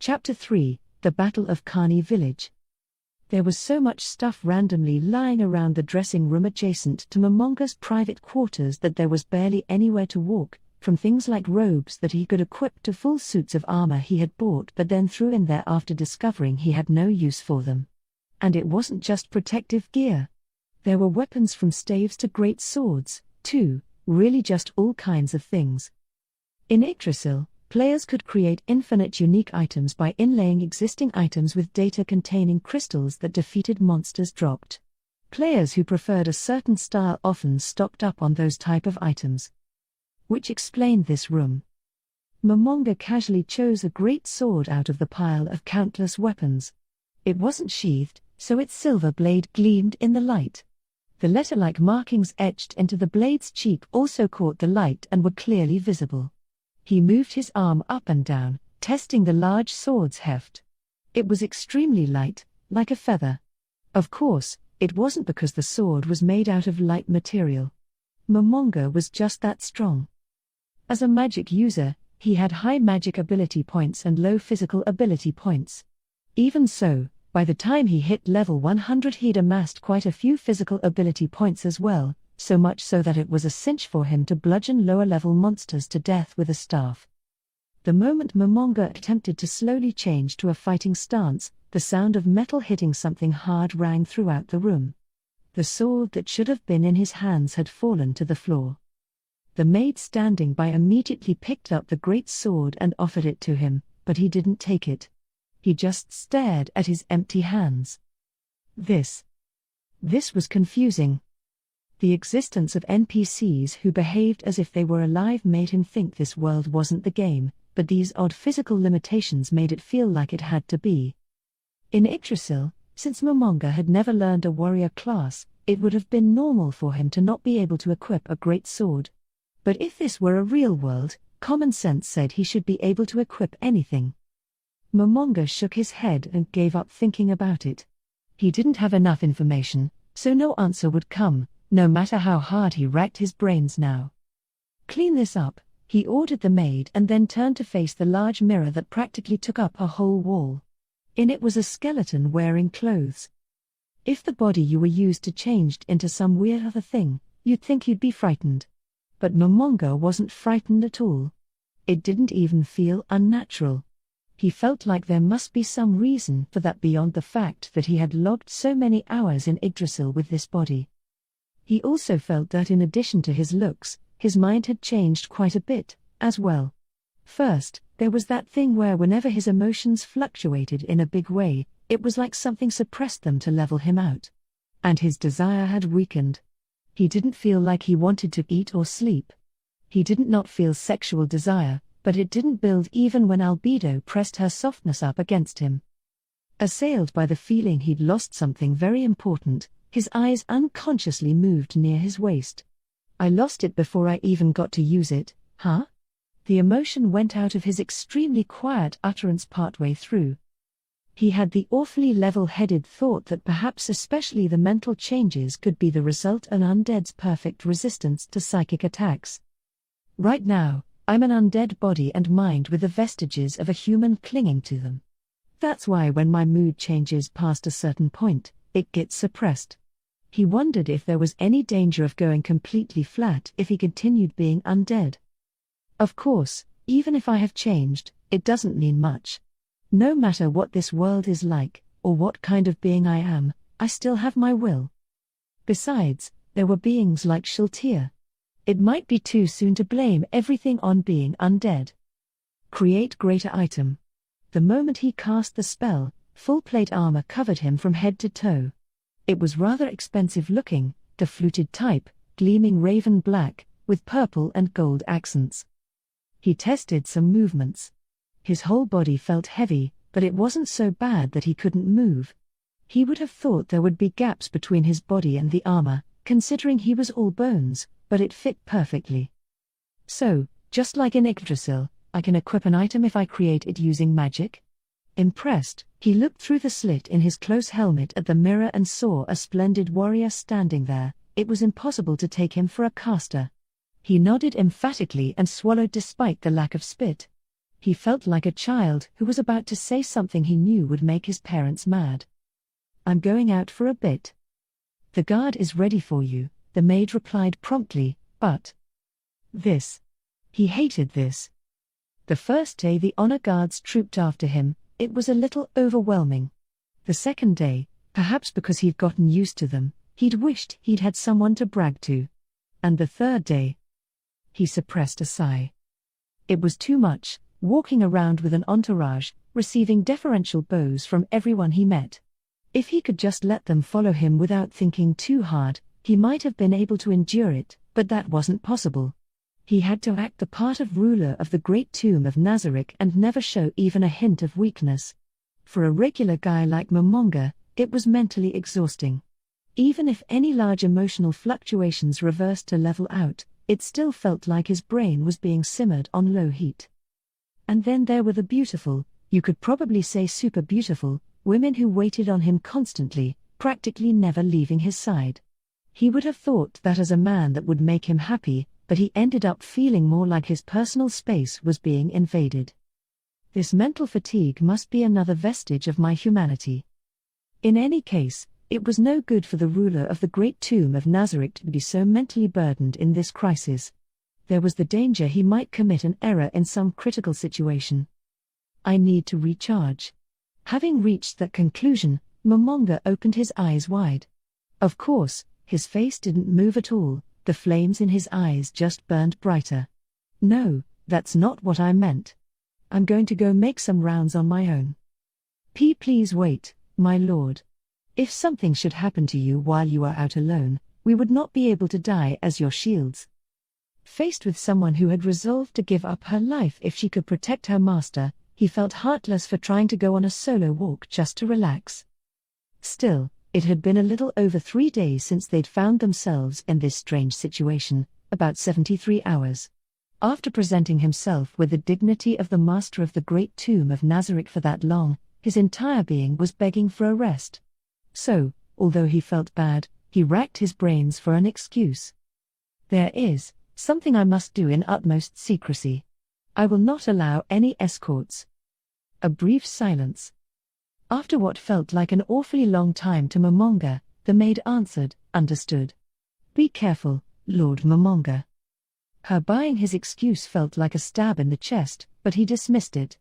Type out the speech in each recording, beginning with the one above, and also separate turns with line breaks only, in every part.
Chapter 3, The Battle of Carne Village. There was so much stuff randomly lying around the dressing room adjacent to Momonga's private quarters that there was barely anywhere to walk, from things like robes that he could equip to full suits of armor he had bought but then threw in there after discovering he had no use for them. And it wasn't just protective gear. There were weapons from staves to great swords, too, really just all kinds of things. In Yggdrasil, players could create infinite unique items by inlaying existing items with data containing crystals that defeated monsters dropped. Players who preferred a certain style often stocked up on those type of items. Which explained this room. Momonga casually chose a great sword out of the pile of countless weapons. It wasn't sheathed, so its silver blade gleamed in the light. The letter-like markings etched into the blade's cheek also caught the light and were clearly visible. He moved his arm up and down, testing the large sword's heft. It was extremely light, like a feather. Of course, it wasn't because the sword was made out of light material. Momonga was just that strong. As a magic user, he had high magic ability points and low physical ability points. Even so, by the time he hit level 100 he'd amassed quite a few physical ability points as well, so much so that it was a cinch for him to bludgeon lower-level monsters to death with a staff. The moment Momonga attempted to slowly change to a fighting stance, the sound of metal hitting something hard rang throughout the room. The sword that should have been in his hands had fallen to the floor. The maid standing by immediately picked up the great sword and offered it to him, but he didn't take it. He just stared at his empty hands. This was confusing. The existence of NPCs who behaved as if they were alive made him think this world wasn't the game, but these odd physical limitations made it feel like it had to be. In Yggdrasil, since Momonga had never learned a warrior class, it would have been normal for him to not be able to equip a great sword. But if this were a real world, common sense said he should be able to equip anything. Momonga shook his head and gave up thinking about it. He didn't have enough information, so no answer would come, no matter how hard he racked his brains now. "Clean this up," he ordered the maid and then turned to face the large mirror that practically took up a whole wall. In it was a skeleton wearing clothes. If the body you were used to changed into some weird other thing, you'd think you'd be frightened. But Momonga wasn't frightened at all. It didn't even feel unnatural. He felt like there must be some reason for that beyond the fact that he had logged so many hours in Yggdrasil with this body. He also felt that in addition to his looks, his mind had changed quite a bit, as well. First, there was that thing where whenever his emotions fluctuated in a big way, it was like something suppressed them to level him out. And his desire had weakened. He didn't feel like he wanted to eat or sleep. He didn't not feel sexual desire, but it didn't build even when albedo pressed her softness up against him. Assailed by the feeling he'd lost something very important, his eyes unconsciously moved near his waist. "I lost it before I even got to use it, huh?" The emotion went out of his extremely quiet utterance partway through. He had the awfully level-headed thought that perhaps especially the mental changes could be the result of an undead's perfect resistance to psychic attacks. "Right now, I'm an undead body and mind with the vestiges of a human clinging to them. That's why when my mood changes past a certain point, it gets suppressed." He wondered if there was any danger of going completely flat if he continued being undead. "Of course, even if I have changed, it doesn't mean much. No matter what this world is like, or what kind of being I am, I still have my will." Besides, there were beings like Shultir. It might be too soon to blame everything on being undead. Create greater item. The moment he cast the spell, full plate armor covered him from head to toe. It was rather expensive looking, the fluted type, gleaming raven black, with purple and gold accents. He tested some movements. His whole body felt heavy, but it wasn't so bad that he couldn't move. He would have thought there would be gaps between his body and the armor, considering he was all bones, but it fit perfectly. "So, just like in Yggdrasil, I can equip an item if I create it using magic?" Impressed, he looked through the slit in his close helmet at the mirror and saw a splendid warrior standing there. It was impossible to take him for a caster. He nodded emphatically and swallowed despite the lack of spit. He felt like a child who was about to say something he knew would make his parents mad. "I'm going out for a bit." "The guard is ready for you," the maid replied promptly, but this. He hated this. The first day the honor guards trooped after him, it was a little overwhelming. The second day, perhaps because he'd gotten used to them, he'd wished he'd had someone to brag to. And the third day, he suppressed a sigh. It was too much, walking around with an entourage, receiving deferential bows from everyone he met. If he could just let them follow him without thinking too hard, he might have been able to endure it, but that wasn't possible. He had to act the part of ruler of the great tomb of Nazarick and never show even a hint of weakness. For a regular guy like Momonga, it was mentally exhausting. Even if any large emotional fluctuations reversed to level out, it still felt like his brain was being simmered on low heat. And then there were the beautiful, you could probably say super beautiful, women who waited on him constantly, practically never leaving his side. He would have thought that as a man that would make him happy, but he ended up feeling more like his personal space was being invaded. This mental fatigue must be another vestige of my humanity. In any case, it was no good for the ruler of the great tomb of Nazarick to be so mentally burdened in this crisis. There was the danger he might commit an error in some critical situation. "I need to recharge." Having reached that conclusion, Momonga opened his eyes wide. Of course, his face didn't move at all, the flames in his eyes just burned brighter. "No, that's not what I meant. I'm going to go make some rounds on my own." Please wait, my lord. If something should happen to you while you are out alone, we would not be able to die as your shields." Faced with someone who had resolved to give up her life if she could protect her master, he felt heartless for trying to go on a solo walk just to relax. Still, it had been a little over 3 days since they'd found themselves in this strange situation, about 73 hours. After presenting himself with the dignity of the master of the great tomb of Nazarick for that long, his entire being was begging for a rest. So, although he felt bad, he racked his brains for an excuse. "There is something I must do in utmost secrecy. I will not allow any escorts." A brief silence. After what felt like an awfully long time to Momonga, the maid answered, "Understood. Be careful, Lord Momonga." Her buying his excuse felt like a stab in the chest, but he dismissed it.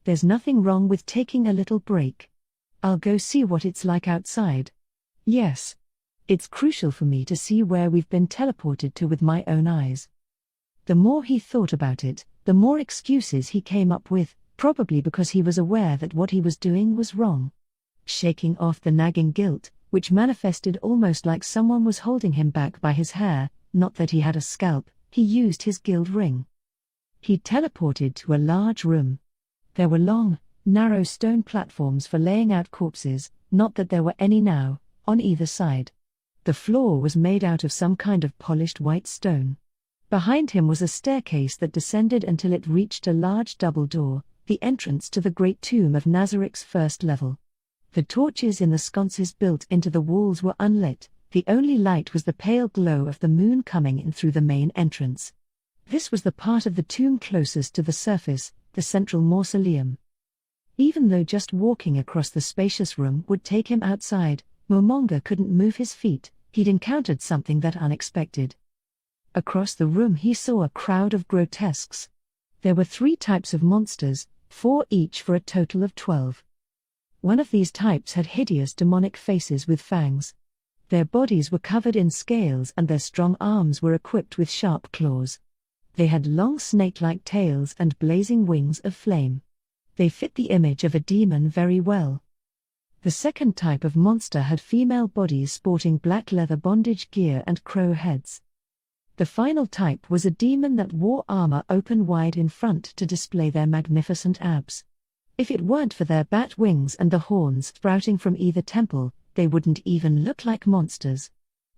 "There's nothing wrong with taking a little break. I'll go see what it's like outside. Yes. It's crucial for me to see where we've been teleported to with my own eyes." The more he thought about it, the more excuses he came up with, probably because he was aware that what he was doing was wrong. Shaking off the nagging guilt, which manifested almost like someone was holding him back by his hair, not that he had a scalp, he used his guild ring. He teleported to a large room. There were long, narrow stone platforms for laying out corpses, not that there were any now, on either side. The floor was made out of some kind of polished white stone. Behind him was a staircase that descended until it reached a large double door, the entrance to the great tomb of Nazarick's first level. The torches in the sconces built into the walls were unlit, the only light was the pale glow of the moon coming in through the main entrance. This was the part of the tomb closest to the surface, the central mausoleum. Even though just walking across the spacious room would take him outside, Momonga couldn't move his feet. He'd encountered something that unexpected. Across the room he saw a crowd of grotesques. There were 3 types of monsters, 4 each for a total of 12. One of these types had hideous demonic faces with fangs. Their bodies were covered in scales and their strong arms were equipped with sharp claws. They had long snake-like tails and blazing wings of flame. They fit the image of a demon very well. The second type of monster had female bodies sporting black leather bondage gear and crow heads. The final type was a demon that wore armor open wide in front to display their magnificent abs. If it weren't for their bat wings and the horns sprouting from either temple, they wouldn't even look like monsters.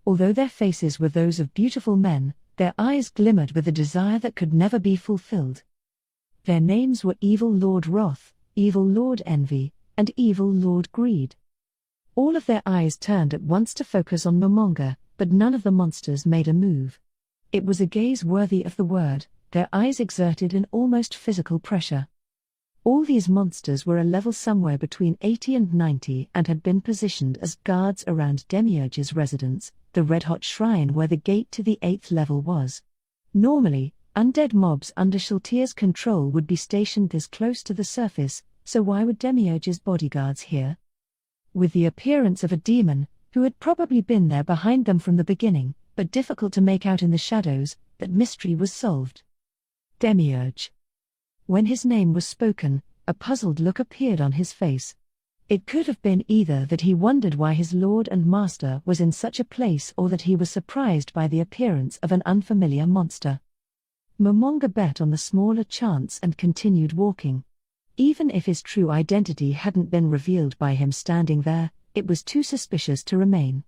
Although their faces were those of beautiful men, their eyes glimmered with a desire that could never be fulfilled. Their names were Evil Lord Wrath, Evil Lord Envy, and Evil Lord Greed. All of their eyes turned at once to focus on Momonga, but none of the monsters made a move. It was a gaze worthy of the word, their eyes exerted an almost physical pressure. All these monsters were a level somewhere between 80 and 90 and had been positioned as guards around Demiurge's residence, the red-hot shrine where the gate to the 8th level was. Normally, undead mobs under Shaltier's control would be stationed this close to the surface, so why would Demiurge's bodyguards here? With the appearance of a demon, who had probably been there behind them from the beginning, but difficult to make out in the shadows, that mystery was solved. Demiurge. When his name was spoken, a puzzled look appeared on his face. It could have been either that he wondered why his lord and master was in such a place or that he was surprised by the appearance of an unfamiliar monster. Momonga bet on the smaller chance and continued walking. Even if his true identity hadn't been revealed by him standing there, it was too suspicious to remain.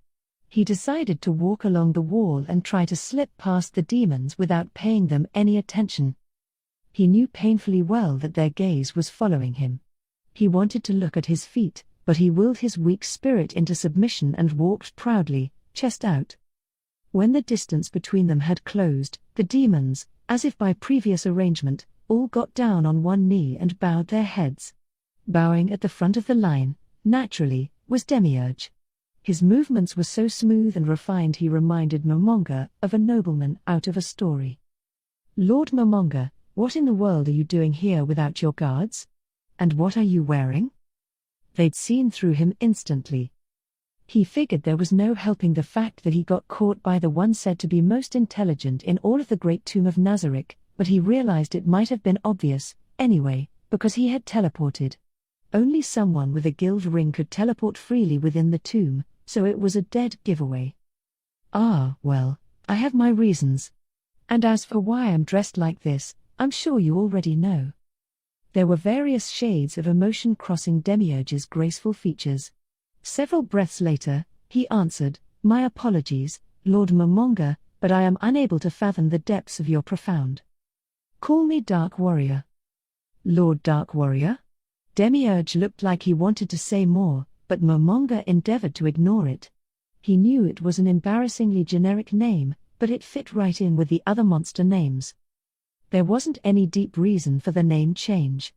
He decided to walk along the wall and try to slip past the demons without paying them any attention. He knew painfully well that their gaze was following him. He wanted to look at his feet, but he willed his weak spirit into submission and walked proudly, chest out. When the distance between them had closed, the demons, as if by previous arrangement, all got down on one knee and bowed their heads. Bowing at the front of the line, naturally, was Demiurge. His movements were so smooth and refined he reminded Momonga of a nobleman out of a story. "Lord Momonga, what in the world are you doing here without your guards? And what are you wearing?" They'd seen through him instantly. He figured there was no helping the fact that he got caught by the one said to be most intelligent in all of the Great Tomb of Nazarick, but he realized it might have been obvious, anyway, because he had teleported. Only someone with a guild ring could teleport freely within the tomb, so it was a dead giveaway. "Ah, well, I have my reasons. And as for why I'm dressed like this, I'm sure you already know." There were various shades of emotion crossing Demiurge's graceful features. Several breaths later, he answered, "My apologies, Lord Momonga, but I am unable to fathom the depths of your profound. Call me Dark Warrior." "Lord Dark Warrior?" Demiurge looked like he wanted to say more, but Momonga endeavored to ignore it. He knew it was an embarrassingly generic name, but it fit right in with the other monster names. There wasn't any deep reason for the name change.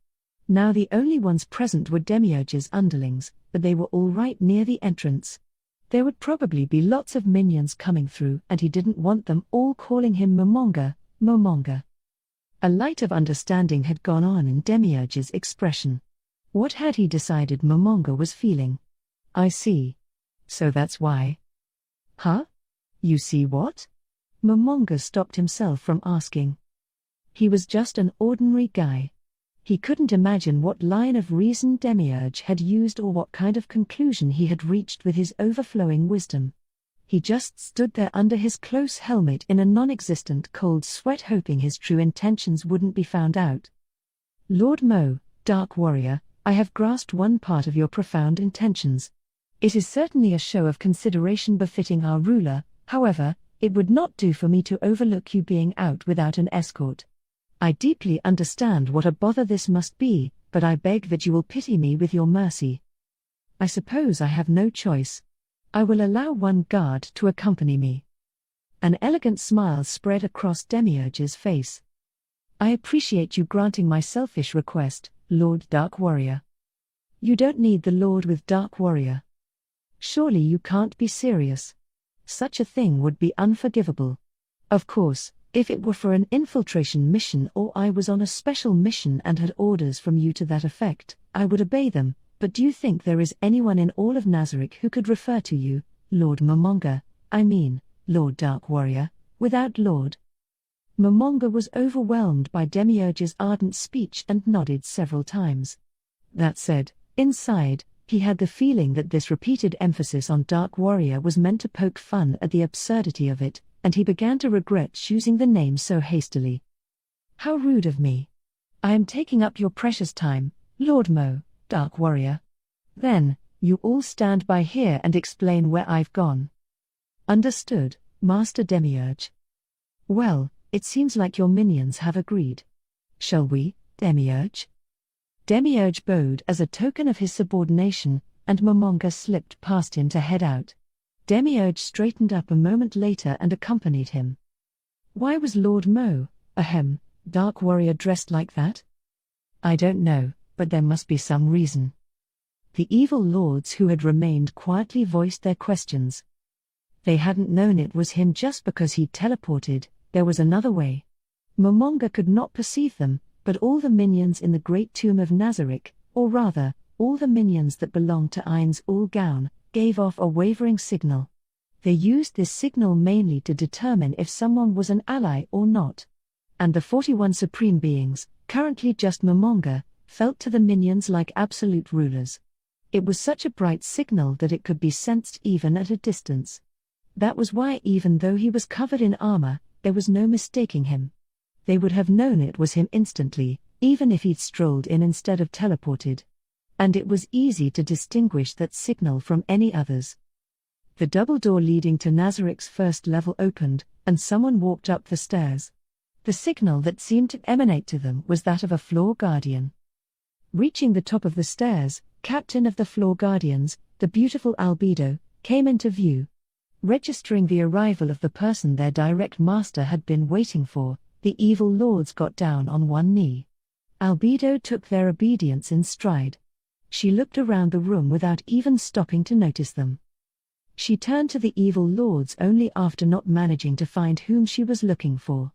Now the only ones present were Demiurge's underlings, but they were all right near the entrance. There would probably be lots of minions coming through and he didn't want them all calling him Momonga, Momonga. A light of understanding had gone on in Demiurge's expression. What had he decided Momonga was feeling? "I see. So that's why." "Huh? You see what?" Momonga stopped himself from asking. He was just an ordinary guy. He couldn't imagine what line of reason Demiurge had used or what kind of conclusion he had reached with his overflowing wisdom. He just stood there under his close helmet in a non-existent cold sweat, hoping his true intentions wouldn't be found out. "Lord Mo, Dark Warrior, I have grasped one part of your profound intentions. It is certainly a show of consideration befitting our ruler, however, it would not do for me to overlook you being out without an escort. I deeply understand what a bother this must be, but I beg that you will pity me with your mercy. I suppose I have no choice. I will allow one guard to accompany me." An elegant smile spread across Demiurge's face. "I appreciate you granting my selfish request, Lord Dark Warrior." "You don't need the Lord with Dark Warrior. Surely you can't be serious. Such a thing would be unforgivable. Of course, if it were for an infiltration mission or I was on a special mission and had orders from you to that effect, I would obey them, but do you think there is anyone in all of Nazarick who could refer to you, Lord Momonga, I mean, Lord Dark Warrior, without Lord?" Momonga was overwhelmed by Demiurge's ardent speech and nodded several times. That said, inside, he had the feeling that this repeated emphasis on Dark Warrior was meant to poke fun at the absurdity of it, and he began to regret choosing the name so hastily. "How rude of me. I am taking up your precious time, Lord Mo, Dark Warrior. Then, you all stand by here and explain where I've gone." "Understood, Master Demiurge." "Well, it seems like your minions have agreed. Shall we, Demiurge?" Demiurge bowed as a token of his subordination, and Momonga slipped past him to head out. Demiurge straightened up a moment later and accompanied him. Why was Lord Mo, Dark Warrior dressed like that? "I don't know, but there must be some reason. The evil lords who had remained quietly voiced their questions. They hadn't known it was him just because he'd teleported. There was another way. Momonga could not perceive them, but all the minions in the great tomb of Nazarick, or rather, all the minions that belonged to Ainz Ooal Gown, gave off a wavering signal. They used this signal mainly to determine if someone was an ally or not. And the 41 supreme beings, currently just Momonga, felt to the minions like absolute rulers. It was such a bright signal that it could be sensed even at a distance. That was why, even though he was covered in armor, there was no mistaking him. They would have known it was him instantly, even if he'd strolled in instead of teleported. And it was easy to distinguish that signal from any others. The double door leading to Nazarick's first level opened, and someone walked up the stairs. The signal that seemed to emanate to them was that of a floor guardian. Reaching the top of the stairs, captain of the floor guardians, the beautiful Albedo, came into view. Registering the arrival of the person their direct master had been waiting for, the evil lords got down on one knee. Albedo took their obedience in stride. She looked around the room without even stopping to notice them. She turned to the evil lords only after not managing to find whom she was looking for.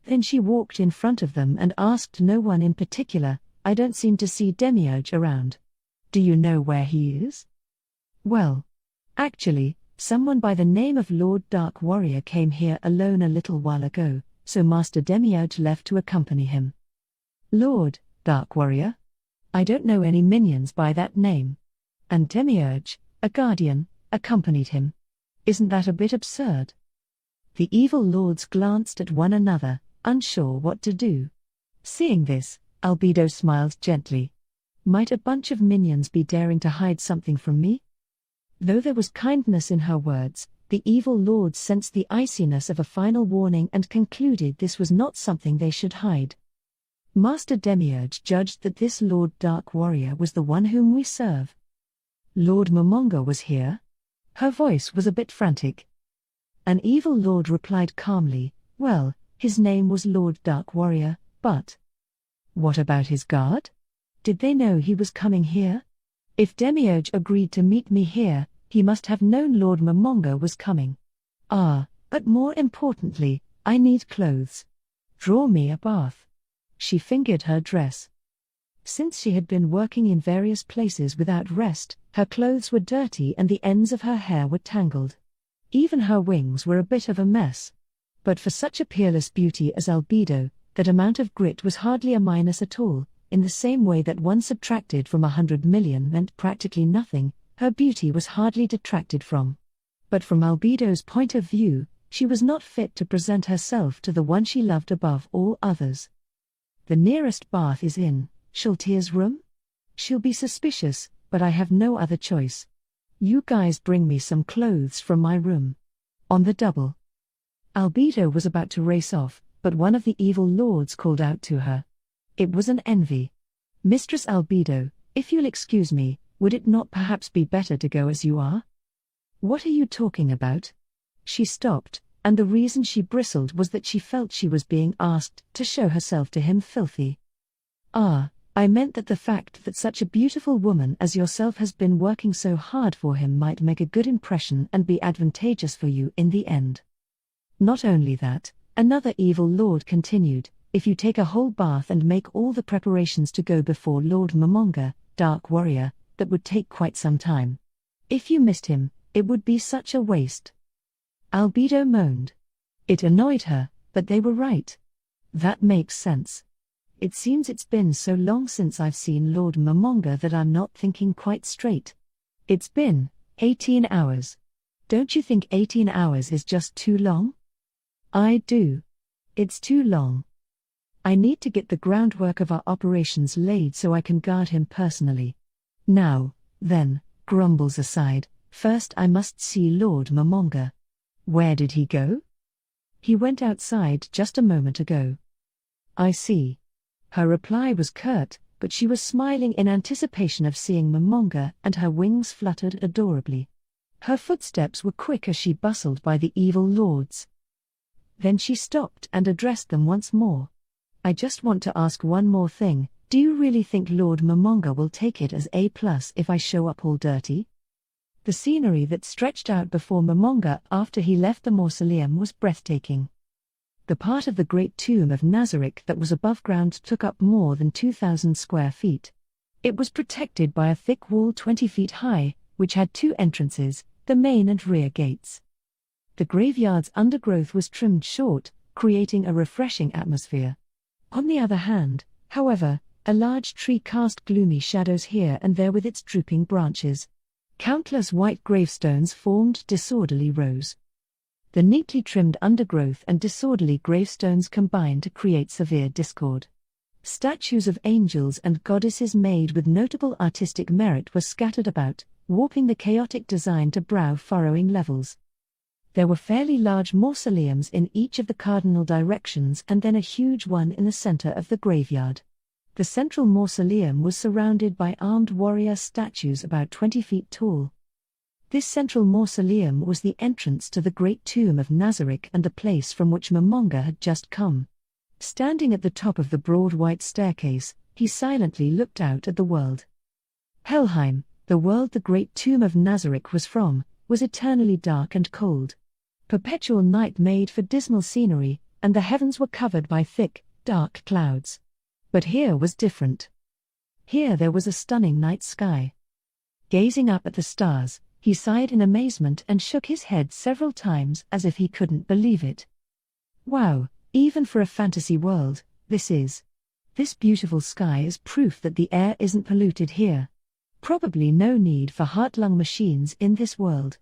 Then she walked in front of them and asked no one in particular, "I don't seem to see Demiurge around. Do you know where he is?" "Well, actually, someone by the name of Lord Dark Warrior came here alone a little while ago, so Master Demiurge left to accompany him." "Lord Dark Warrior? I don't know any minions by that name." "And Demiurge, a guardian, accompanied him. Isn't that a bit absurd?" The evil lords glanced at one another, unsure what to do. Seeing this, Albedo smiled gently. "Might a bunch of minions be daring to hide something from me?" Though there was kindness in her words, the evil lords sensed the iciness of a final warning and concluded this was not something they should hide. "Master Demiurge judged that this Lord Dark Warrior was the one whom we serve." "Lord Momonga was here?" Her voice was a bit frantic. An evil lord replied calmly, "Well, his name was Lord Dark Warrior, but..." "What about his guard? Did they know he was coming here? If Demiurge agreed to meet me here, he must have known Lord Momonga was coming. Ah, but more importantly, I need clothes. Draw me a bath." She fingered her dress. Since she had been working in various places without rest, her clothes were dirty and the ends of her hair were tangled. Even her wings were a bit of a mess. But for such a peerless beauty as Albedo, that amount of grit was hardly a minus at all. In the same way that 1 subtracted from 100 million meant practically nothing, her beauty was hardly detracted from. But from Albedo's point of view, she was not fit to present herself to the one she loved above all others. "The nearest bath is in Shaltier's room? She'll be suspicious, but I have no other choice. You guys bring me some clothes from my room. On the double." Albedo was about to race off, but one of the evil lords called out to her. It was an envy. "Mistress Albedo, if you'll excuse me, would it not perhaps be better to go as you are?" "What are you talking about?" She stopped, and the reason she bristled was that she felt she was being asked to show herself to him filthy. "Ah, I meant that the fact that such a beautiful woman as yourself has been working so hard for him might make a good impression and be advantageous for you in the end." "Not only that," another evil lord continued, "if you take a whole bath and make all the preparations to go before Lord Momonga, Dark Warrior, that would take quite some time. If you missed him, it would be such a waste." Albedo moaned. It annoyed her, but they were right. "That makes sense. It seems it's been so long since I've seen Lord Momonga that I'm not thinking quite straight. It's been 18 hours. Don't you think 18 hours is just too long?" "I do. It's too long. I need to get the groundwork of our operations laid so I can guard him personally. Now, then, grumbles aside, first I must see Lord Momonga. Where did he go?" "He went outside just a moment ago." "I see." Her reply was curt, but she was smiling in anticipation of seeing Momonga, and her wings fluttered adorably. Her footsteps were quick as she bustled by the evil lords. Then she stopped and addressed them once more. "I just want to ask one more thing. Do you really think Lord Momonga will take it as A+ if I show up all dirty? The scenery that stretched out before Momonga after he left the mausoleum was breathtaking. The part of the Great Tomb of Nazarick that was above ground took up more than 2,000 square feet. It was protected by a thick wall 20 feet high, which had 2 entrances, the main and rear gates. The graveyard's undergrowth was trimmed short, creating a refreshing atmosphere. On the other hand, however, a large tree cast gloomy shadows here and there with its drooping branches. Countless white gravestones formed disorderly rows. The neatly trimmed undergrowth and disorderly gravestones combined to create severe discord. Statues of angels and goddesses made with notable artistic merit were scattered about, warping the chaotic design to brow-furrowing levels. There were fairly large mausoleums in each of the cardinal directions and then a huge one in the center of the graveyard. The central mausoleum was surrounded by armed warrior statues about 20 feet tall. This central mausoleum was the entrance to the Great Tomb of Nazarick and the place from which Momonga had just come. Standing at the top of the broad white staircase, he silently looked out at the world. Helheim, the world the Great Tomb of Nazarick was from, was eternally dark and cold. Perpetual night made for dismal scenery, and the heavens were covered by thick, dark clouds. But here was different. Here there was a stunning night sky. Gazing up at the stars, he sighed in amazement and shook his head several times as if he couldn't believe it. Wow, even for a fantasy world, this beautiful sky is proof that the air isn't polluted here. Probably no need for heart-lung machines in this world.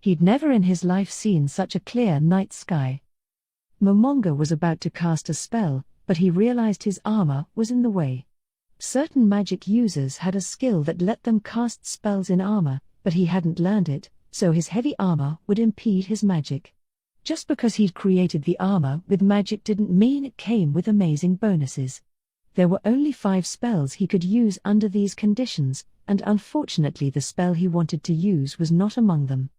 He'd never in his life seen such a clear night sky. Momonga was about to cast a spell, but he realized his armor was in the way. Certain magic users had a skill that let them cast spells in armor, but he hadn't learned it, so his heavy armor would impede his magic. Just because he'd created the armor with magic didn't mean it came with amazing bonuses. There were only 5 spells he could use under these conditions, and unfortunately the spell he wanted to use was not among them.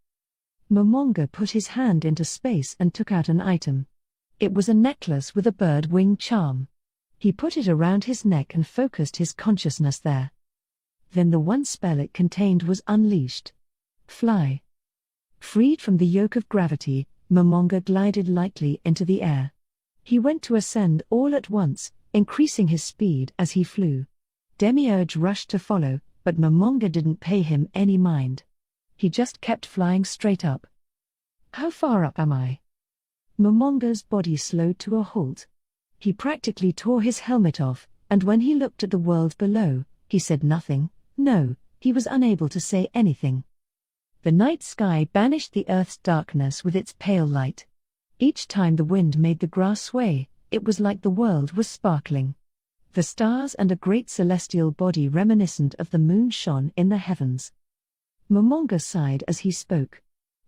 Momonga put his hand into space and took out an item. It was a necklace with a bird wing charm. He put it around his neck and focused his consciousness there. Then the one spell it contained was unleashed. Fly. Freed from the yoke of gravity, Momonga glided lightly into the air. He went to ascend all at once, increasing his speed as he flew. Demiurge rushed to follow, but Momonga didn't pay him any mind. He just kept flying straight up. How far up am I? Momonga's body slowed to a halt. He practically tore his helmet off, and when he looked at the world below, he said nothing. No, he was unable to say anything. The night sky banished the earth's darkness with its pale light. Each time the wind made the grass sway, it was like the world was sparkling. The stars and a great celestial body reminiscent of the moon shone in the heavens. Momonga sighed as he spoke.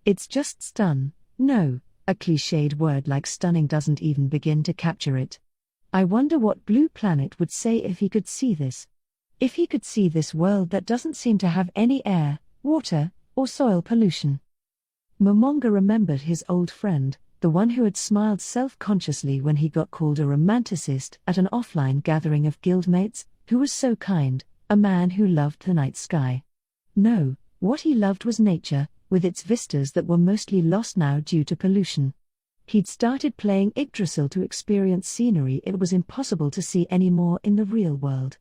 It's just stun. No, a cliched word like stunning doesn't even begin to capture it. I wonder what Blue Planet would say if he could see this. If he could see this world that doesn't seem to have any air, water, or soil pollution. Momonga remembered his old friend, the one who had smiled self-consciously when he got called a romanticist at an offline gathering of guildmates, who was so kind, a man who loved the night sky. No, what he loved was nature, with its vistas that were mostly lost now due to pollution. He'd started playing Yggdrasil to experience scenery it was impossible to see anymore in the real world.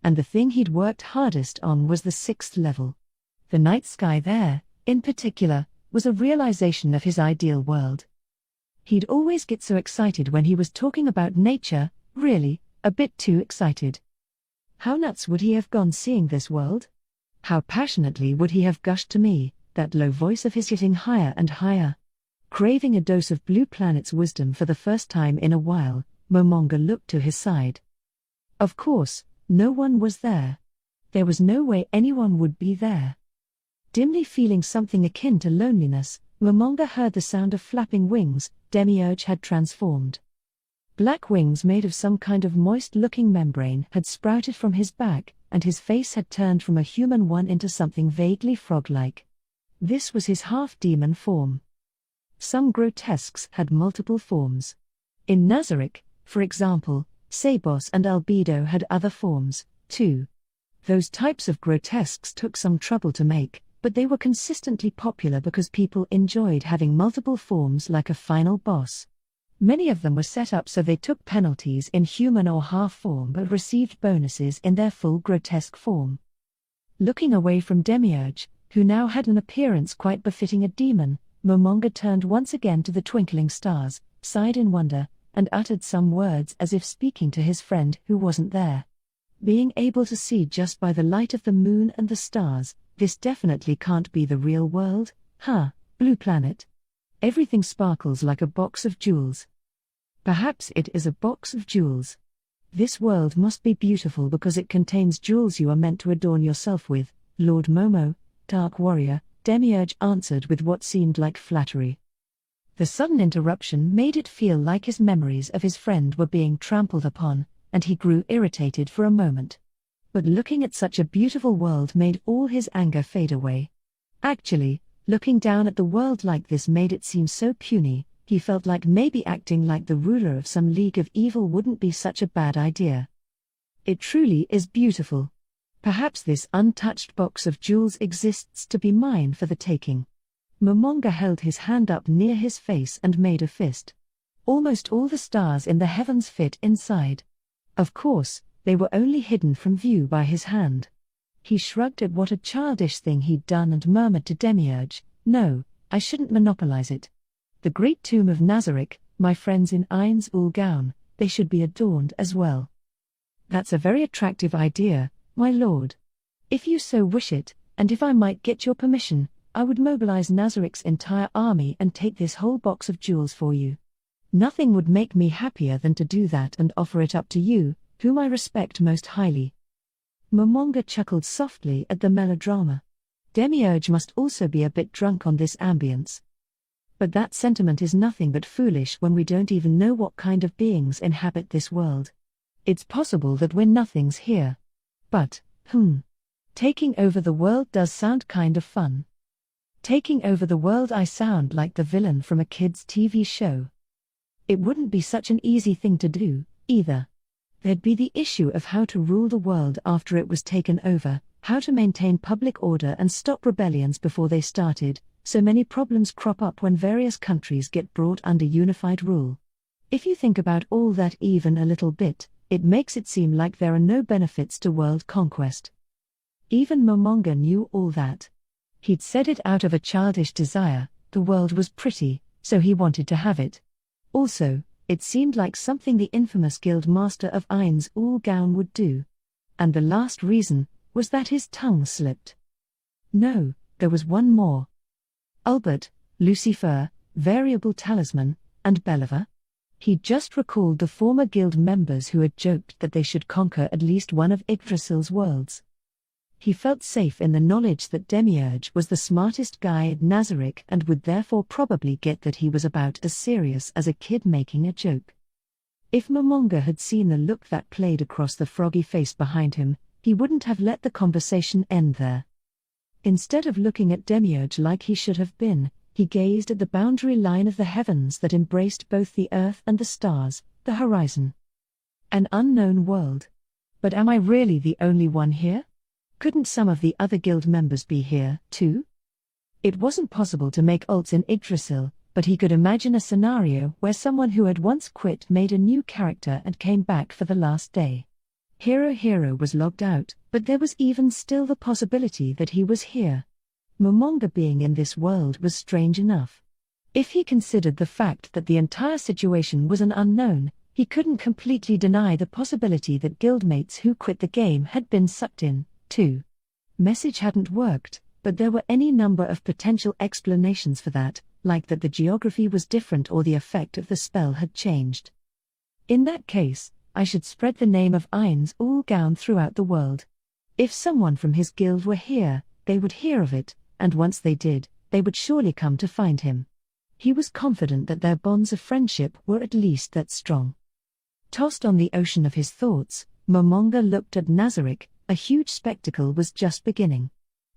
And the thing he'd worked hardest on was the 6th level. The night sky there, in particular, was a realization of his ideal world. He'd always get so excited when he was talking about nature, really, a bit too excited. How nuts would he have gone seeing this world? How passionately would he have gushed to me, that low voice of his getting higher and higher. Craving a dose of Blue Planet's wisdom for the first time in a while, Momonga looked to his side. Of course, no one was there. There was no way anyone would be there. Dimly feeling something akin to loneliness, Momonga heard the sound of flapping wings. Demiurge had transformed. Black wings made of some kind of moist-looking membrane had sprouted from his back, and his face had turned from a human one into something vaguely frog-like. This was his half-demon form. Some grotesques had multiple forms. In Nazarick, for example, Sabos and Albedo had other forms, too. Those types of grotesques took some trouble to make, but they were consistently popular because people enjoyed having multiple forms like a final boss. Many of them were set up so they took penalties in human or half form but received bonuses in their full grotesque form. Looking away from Demiurge, who now had an appearance quite befitting a demon, Momonga turned once again to the twinkling stars, sighed in wonder, and uttered some words as if speaking to his friend who wasn't there. Being able to see just by the light of the moon and the stars, this definitely can't be the real world, huh, Blue Planet? Everything sparkles like a box of jewels. Perhaps it is a box of jewels. This world must be beautiful because it contains jewels you are meant to adorn yourself with, Lord Momo, Dark Warrior, Demiurge answered with what seemed like flattery. The sudden interruption made it feel like his memories of his friend were being trampled upon, and he grew irritated for a moment. But looking at such a beautiful world made all his anger fade away. Actually, looking down at the world like this made it seem so puny, he felt like maybe acting like the ruler of some league of evil wouldn't be such a bad idea. It truly is beautiful. Perhaps this untouched box of jewels exists to be mine for the taking. Momonga held his hand up near his face and made a fist. Almost all the stars in the heavens fit inside. Of course, they were only hidden from view by his hand. He shrugged at what a childish thing he'd done and murmured to Demiurge, "No, I shouldn't monopolize it. The great tomb of Nazarick, my friends in Ainz Ooal Gown, they should be adorned as well." "That's a very attractive idea, my lord. If you so wish it, and if I might get your permission, I would mobilize Nazarick's entire army and take this whole box of jewels for you. Nothing would make me happier than to do that and offer it up to you, whom I respect most highly." Momonga chuckled softly at the melodrama. Demiurge must also be a bit drunk on this ambience. But that sentiment is nothing but foolish when we don't even know what kind of beings inhabit this world. It's possible that we're nothings here. But, taking over the world does sound kind of fun. Taking over the world, I sound like the villain from a kid's TV show. It wouldn't be such an easy thing to do, either. There'd be the issue of how to rule the world after it was taken over, how to maintain public order and stop rebellions before they started. So many problems crop up when various countries get brought under unified rule. If you think about all that even a little bit, it makes it seem like there are no benefits to world conquest. Even Momonga knew all that. He'd said it out of a childish desire. The world was pretty, so he wanted to have it. Also, it seemed like something the infamous guild master of Ainz Ooal Gown would do. And the last reason was that his tongue slipped. No, there was one more. Albert, Lucifer, Variable Talisman, and Believer? He'd just recalled the former guild members who had joked that they should conquer at least one of Yggdrasil's worlds. He felt safe in the knowledge that Demiurge was the smartest guy at Nazarick and would therefore probably get that he was about as serious as a kid making a joke. If Momonga had seen the look that played across the froggy face behind him, he wouldn't have let the conversation end there. Instead of looking at Demiurge like he should have been, he gazed at the boundary line of the heavens that embraced both the earth and the stars, the horizon. An unknown world. But am I really the only one here? Couldn't some of the other guild members be here, too? It wasn't possible to make ults in Yggdrasil, but he could imagine a scenario where someone who had once quit made a new character and came back for the last day. Hero was logged out, but there was even still the possibility that he was here. Momonga being in this world was strange enough. If he considered the fact that the entire situation was an unknown, he couldn't completely deny the possibility that guildmates who quit the game had been sucked in, too. Message hadn't worked, but there were any number of potential explanations for that, like that the geography was different or the effect of the spell had changed. In that case, I should spread the name of Ainz Ooal Gown throughout the world. If someone from his guild were here, they would hear of it, and once they did, they would surely come to find him. He was confident that their bonds of friendship were at least that strong. Tossed on the ocean of his thoughts, Momonga looked at Nazarick. A huge spectacle was just beginning.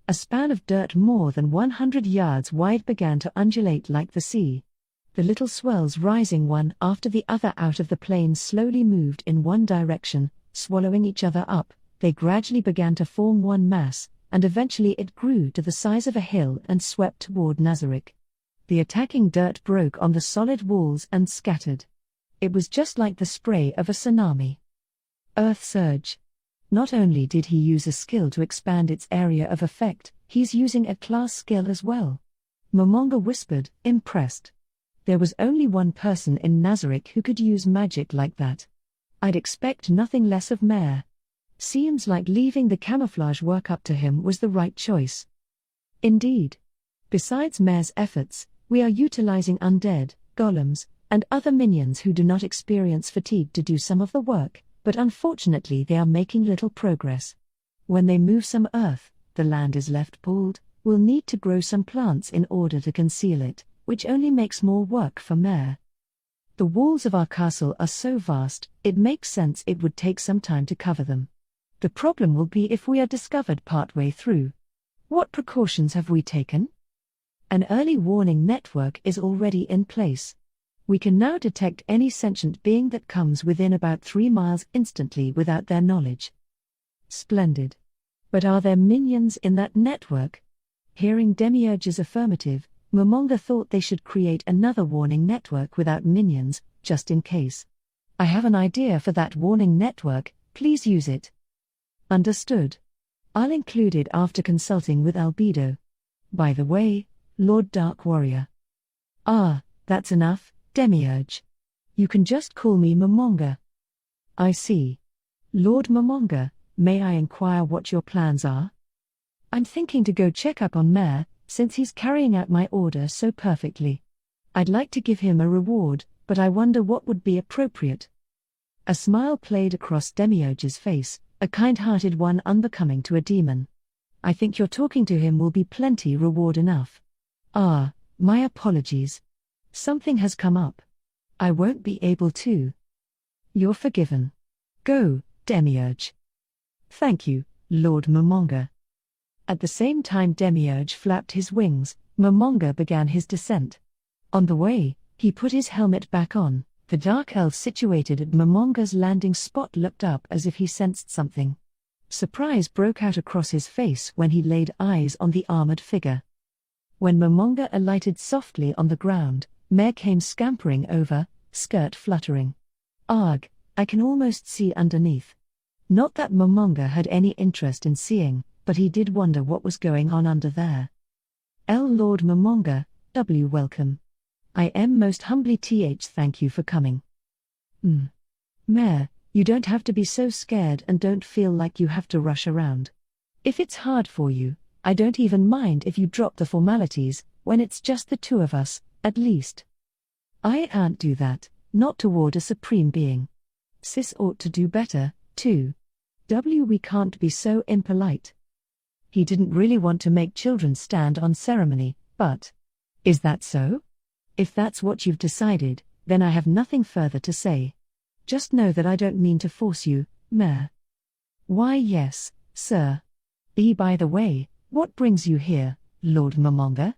A span of dirt more than 100 yards wide began to undulate like the sea. The little swells rising one after the other out of the plain slowly moved in one direction, swallowing each other up. They gradually began to form one mass, and eventually it grew to the size of a hill and swept toward Nazarick. The attacking dirt broke on the solid walls and scattered. It was just like the spray of a tsunami. Earth surge. Not only did he use a skill to expand its area of effect, he's using a class skill as well. Momonga whispered, impressed. There was only one person in Nazarick who could use magic like that. I'd expect nothing less of Mare. Seems like leaving the camouflage work up to him was the right choice. Indeed. Besides Mare's efforts, we are utilizing undead, golems, and other minions who do not experience fatigue to do some of the work, but unfortunately they are making little progress. When they move some earth, the land is left bald. We'll need to grow some plants in order to conceal it, which only makes more work for Mare. The walls of our castle are so vast, it makes sense it would take some time to cover them. The problem will be if we are discovered partway through. What precautions have we taken? An early warning network is already in place. We can now detect any sentient being that comes within about 3 miles instantly without their knowledge. Splendid. But are there minions in that network? Hearing Demiurge's affirmative, Momonga thought they should create another warning network without minions, just in case. I have an idea for that warning network, please use it. Understood. I'll include it after consulting with Albedo. By the way, Lord Dark Warrior. Ah, that's enough, Demiurge. You can just call me Momonga. I see. Lord Momonga, may I inquire what your plans are? I'm thinking to go check up on Mare, since he's carrying out my order so perfectly. I'd like to give him a reward, but I wonder what would be appropriate. A smile played across Demiurge's face, a kind-hearted one unbecoming to a demon. I think your talking to him will be plenty reward enough. Ah, my apologies. Something has come up. I won't be able to. You're forgiven. Go, Demiurge. Thank you, Lord Momonga. At the same time Demiurge flapped his wings, Momonga began his descent. On the way, he put his helmet back on. The dark elf situated at Momonga's landing spot looked up as if he sensed something. Surprise broke out across his face when he laid eyes on the armored figure. When Momonga alighted softly on the ground, Mare came scampering over, skirt fluttering. Arg, I can almost see underneath. Not that Momonga had any interest in seeing, but he did wonder what was going on under there. Lord Momonga, welcome. I am most humbly thank you for coming. Mare, you don't have to be so scared and don't feel like you have to rush around. If it's hard for you, I don't even mind if you drop the formalities, when it's just the two of us, at least. I can't do that, not toward a supreme being. Sis ought to do better, too. We can't be so impolite. He didn't really want to make children stand on ceremony, but... Is that so? If that's what you've decided, then I have nothing further to say. Just know that I don't mean to force you, Mare. Why yes, sir. By the way, what brings you here, Lord Momonga?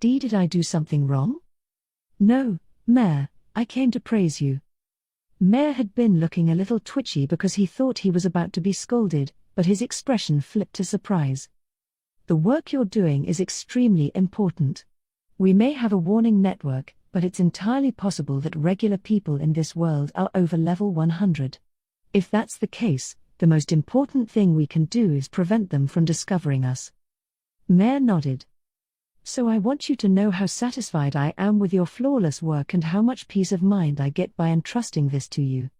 Did I do something wrong? No, Mare, I came to praise you. Mare had been looking a little twitchy because he thought he was about to be scolded, but his expression flipped to surprise. The work you're doing is extremely important. We may have a warning network, but it's entirely possible that regular people in this world are over level 100. If that's the case, the most important thing we can do is prevent them from discovering us. Mare nodded. So I want you to know how satisfied I am with your flawless work and how much peace of mind I get by entrusting this to you.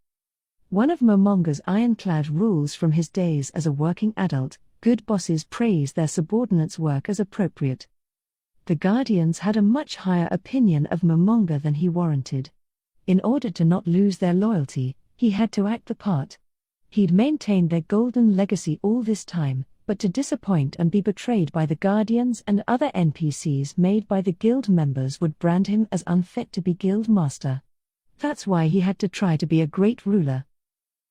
One of Momonga's ironclad rules from his days as a working adult: good bosses praise their subordinates' work as appropriate. The Guardians had a much higher opinion of Momonga than he warranted. In order to not lose their loyalty, he had to act the part. He'd maintained their golden legacy all this time, but to disappoint and be betrayed by the Guardians and other NPCs made by the guild members would brand him as unfit to be guild master. That's why he had to try to be a great ruler.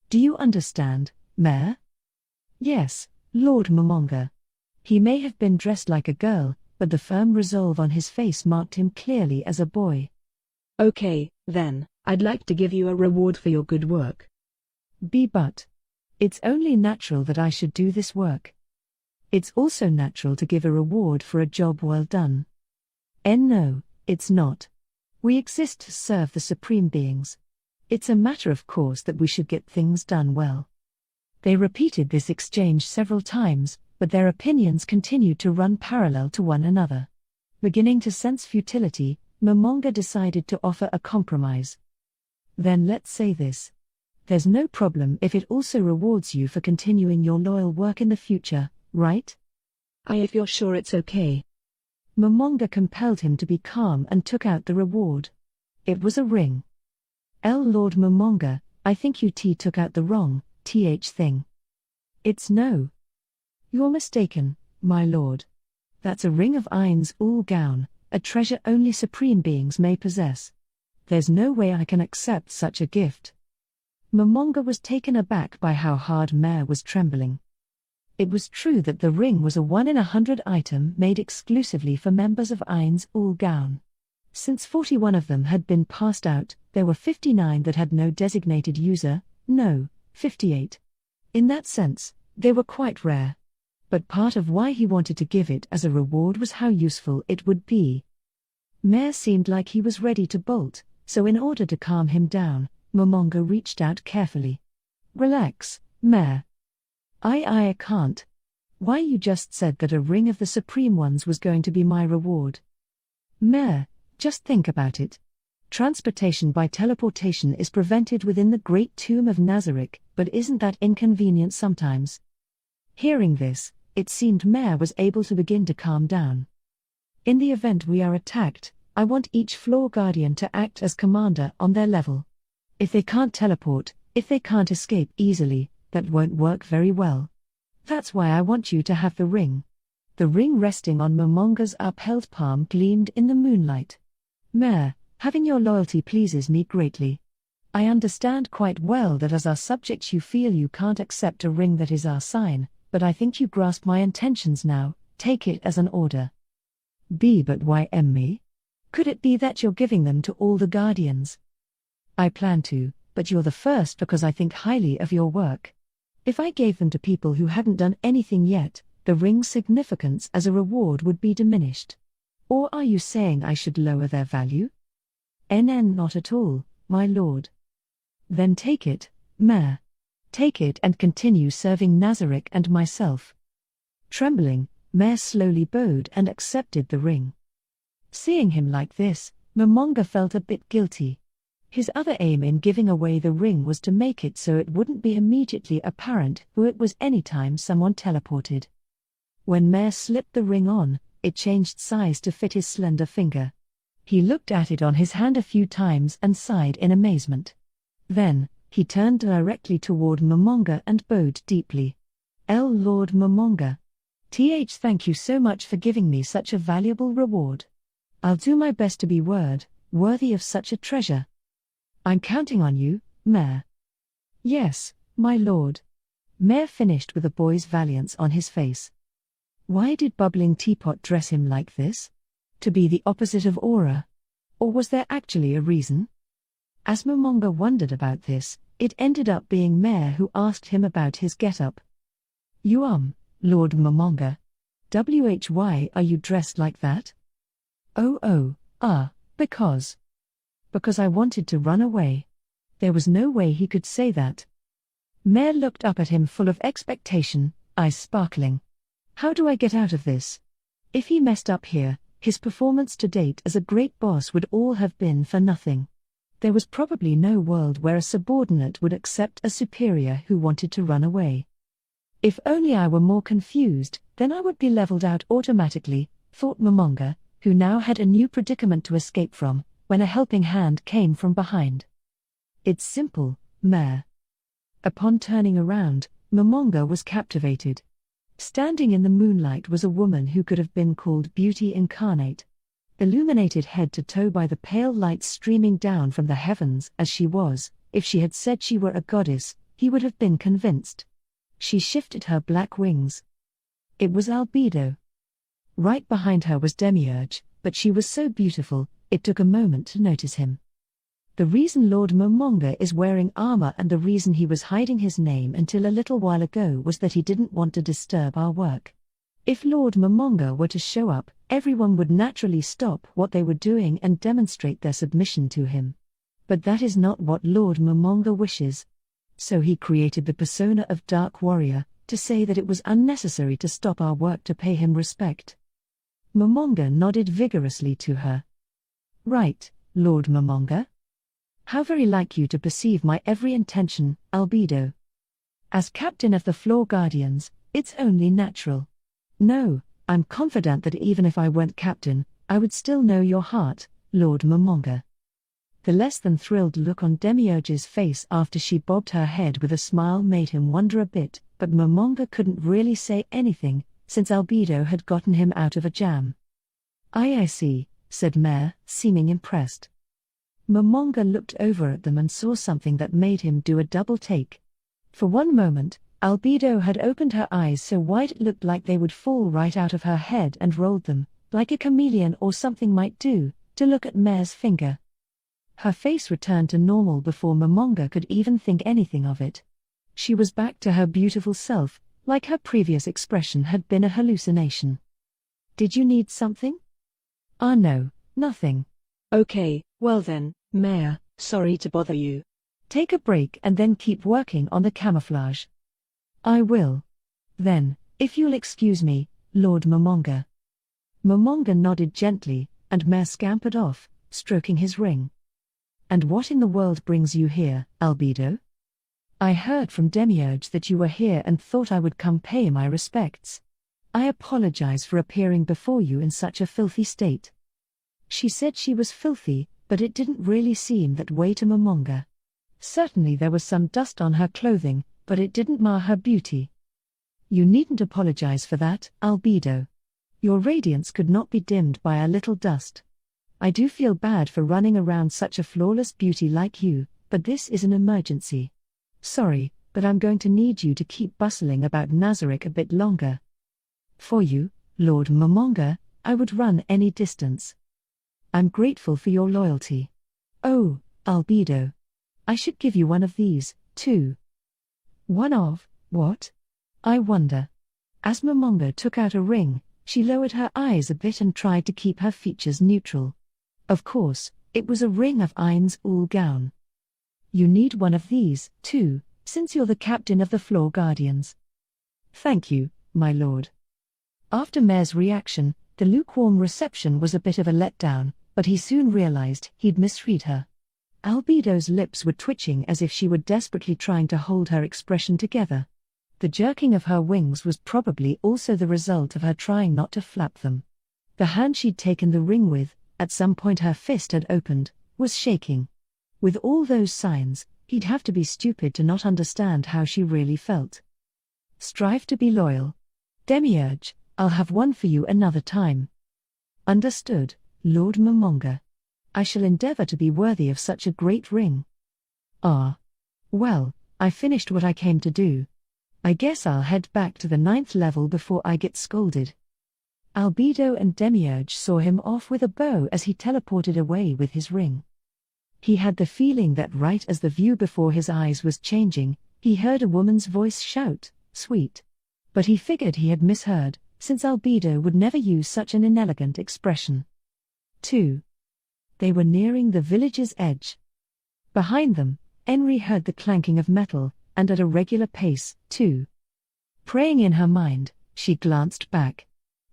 Do you understand, Mare? Yes, Lord Momonga. He may have been dressed like a girl, but the firm resolve on his face marked him clearly as a boy.
Okay, then, I'd like to give you a reward for your good work.
B. But it's only natural that I should do this work. It's also natural to give a reward for a job well done. N. No, it's not. We exist to serve the supreme beings. It's a matter of course that we should get things done well. They repeated this exchange several times, but their opinions continued to run parallel to one another. Beginning to sense futility, Momonga decided to offer a compromise. Then let's say this. There's no problem if it also rewards you for continuing your loyal work in the future, right?
If you're sure it's okay.
Momonga compelled him to be calm and took out the reward. It was a ring. Lord Momonga, I think you took out the wrong thing. It's no. You're mistaken, my lord. That's a ring of Ainz Ooal Gown, a treasure only supreme beings may possess. There's no way I can accept such a gift. Momonga was taken aback by how hard Mare was trembling. It was true that the ring was a 1 in 100 item made exclusively for members of Ainz Ooal Gown. Since 41 of them had been passed out, there were 59 that had no designated user, 58. In that sense, they were quite rare. But part of why he wanted to give it as a reward was how useful it would be. Mare seemed like he was ready to bolt, so in order to calm him down, Momonga reached out carefully. Relax, Mare. I can't. Why, you just said that a ring of the Supreme Ones was going to be my reward. Mare, just think about it. Transportation by teleportation is prevented within the Great Tomb of Nazarick, but isn't that inconvenient sometimes? Hearing this, it seemed Mare was able to begin to calm down. In the event we are attacked, I want each floor guardian to act as commander on their level. If they can't teleport, if they can't escape easily, that won't work very well. That's why I want you to have the ring. The ring resting on Momonga's upheld palm gleamed in the moonlight. Mare, having your loyalty pleases me greatly. I understand quite well that as our subjects you feel you can't accept a ring that is our sign, but I think you grasp my intentions now. Take it as an order. B. But why me? Could it be that you're giving them to all the guardians? I plan to, but you're the first because I think highly of your work. If I gave them to people who hadn't done anything yet, the ring's significance as a reward would be diminished. Or are you saying I should lower their value? Not at all, my lord. Then take it, Mare. Take it and continue serving Nazarick and myself. Trembling, Mare slowly bowed and accepted the ring. Seeing him like this, Momonga felt a bit guilty. His other aim in giving away the ring was to make it so it wouldn't be immediately apparent who it was anytime someone teleported. When Mare slipped the ring on, it changed size to fit his slender finger. He looked at it on his hand a few times and sighed in amazement. Then, he turned directly toward Momonga and bowed deeply. Lord Momonga. Thank you so much for giving me such a valuable reward. I'll do my best to be worthy of such a treasure. I'm counting on you, Mare. Yes, my lord. Mare finished with a boy's valiance on his face. Why did Bubbling Teapot dress him like this? To be the opposite of Aura? Or was there actually a reason? As Momonga wondered about this, it ended up being Mare who asked him about his get-up. You Lord Momonga. Why are you dressed like that? Because I wanted to run away. There was no way he could say that. Mare looked up at him full of expectation, eyes sparkling. How do I get out of this? If he messed up here, his performance to date as a great boss would all have been for nothing. There was probably no world where a subordinate would accept a superior who wanted to run away. If only I were more confused, then I would be leveled out automatically, thought Momonga, who now had a new predicament to escape from, when a helping hand came from behind. It's simple, Mare. Upon turning around, Momonga was captivated. Standing in the moonlight was a woman who could have been called beauty incarnate. Illuminated head to toe by the pale light streaming down from the heavens as she was, if she had said she were a goddess, he would have been convinced. She shifted her black wings. It was Albedo. Right behind her was Demiurge, but she was so beautiful, it took a moment to notice him. The reason Lord Momonga is wearing armor and the reason he was hiding his name until a little while ago was that he didn't want to disturb our work. If Lord Momonga were to show up, everyone would naturally stop what they were doing and demonstrate their submission to him. But that is not what Lord Momonga wishes. So he created the persona of Dark Warrior, to say that it was unnecessary to stop our work to pay him respect. Momonga nodded vigorously to her. Right, Lord Momonga. How very like you to perceive my every intention, Albedo. As captain of the Floor Guardians, it's only natural. No, I'm confident that even if I weren't captain, I would still know your heart, Lord Momonga. The less than thrilled look on Demiurge's face after she bobbed her head with a smile made him wonder a bit, but Momonga couldn't really say anything, since Albedo had gotten him out of a jam. I see, said Mare, seeming impressed. Momonga looked over at them and saw something that made him do a double take. For one moment, Albedo had opened her eyes so wide it looked like they would fall right out of her head and rolled them, like a chameleon or something might do, to look at Mare's finger. Her face returned to normal before Momonga could even think anything of it. She was back to her beautiful self, like her previous expression had been a hallucination. Did you need something? No, nothing.
Okay, well then, Mare, sorry to bother you.
Take a break and then keep working on the camouflage. I will. Then, if you'll excuse me, Lord Momonga. Momonga nodded gently, and Mare scampered off, stroking his ring. And what in the world brings you here, Albedo? I heard from Demiurge that you were here and thought I would come pay my respects. I apologize for appearing before you in such a filthy state. She said she was filthy, but it didn't really seem that way to Momonga. Certainly there was some dust on her clothing, but it didn't mar her beauty. You needn't apologize for that, Albedo. Your radiance could not be dimmed by a little dust. I do feel bad for running around such a flawless beauty like you, but this is an emergency. Sorry, but I'm going to need you to keep bustling about Nazarick a bit longer. For you, Lord Momonga, I would run any distance. I'm grateful for your loyalty. Oh, Albedo. I should give you one of these, too. One of, what? I wonder. As Momonga took out a ring, she lowered her eyes a bit and tried to keep her features neutral. Of course, it was a ring of Ainz Ooal Gown. You need one of these, too, since you're the captain of the Floor Guardians. Thank you, my lord. After Mare's reaction, the lukewarm reception was a bit of a letdown, but he soon realized he'd misread her. Albedo's lips were twitching as if she were desperately trying to hold her expression together. The jerking of her wings was probably also the result of her trying not to flap them. The hand she'd taken the ring with, at some point her fist had opened, was shaking. With all those signs, he'd have to be stupid to not understand how she really felt. Strive to be loyal. Demiurge, I'll have one for you another time. Understood, Lord Momonga. I shall endeavor to be worthy of such a great ring. Well, I finished what I came to do. I guess I'll head back to the 9th level before I get scolded. Albedo and Demiurge saw him off with a bow as he teleported away with his ring. He had the feeling that right as the view before his eyes was changing, he heard a woman's voice shout, "Sweet." But he figured he had misheard, since Albedo would never use such an inelegant expression. 2. They were nearing the village's edge. Behind them, Henry heard the clanking of metal, and at a regular pace, too. Praying in her mind, she glanced back.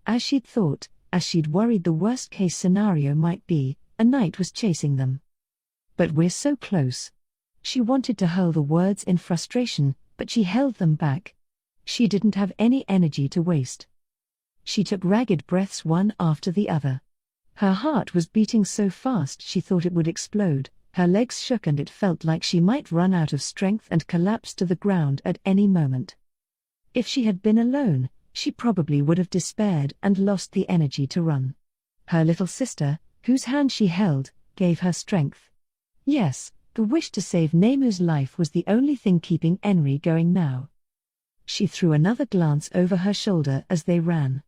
As she'd thought, as she'd worried the worst-case scenario might be, a knight was chasing them. But we're so close. She wanted to hurl the words in frustration, but she held them back. She didn't have any energy to waste. She took ragged breaths one after the other. Her heart was beating so fast she thought it would explode, her legs shook and it felt like she might run out of strength and collapse to the ground at any moment. If she had been alone, she probably would have despaired and lost the energy to run. Her little sister, whose hand she held, gave her strength. Yes, the wish to save Nemu's life was the only thing keeping Henry going now. She threw another glance over her shoulder as they ran.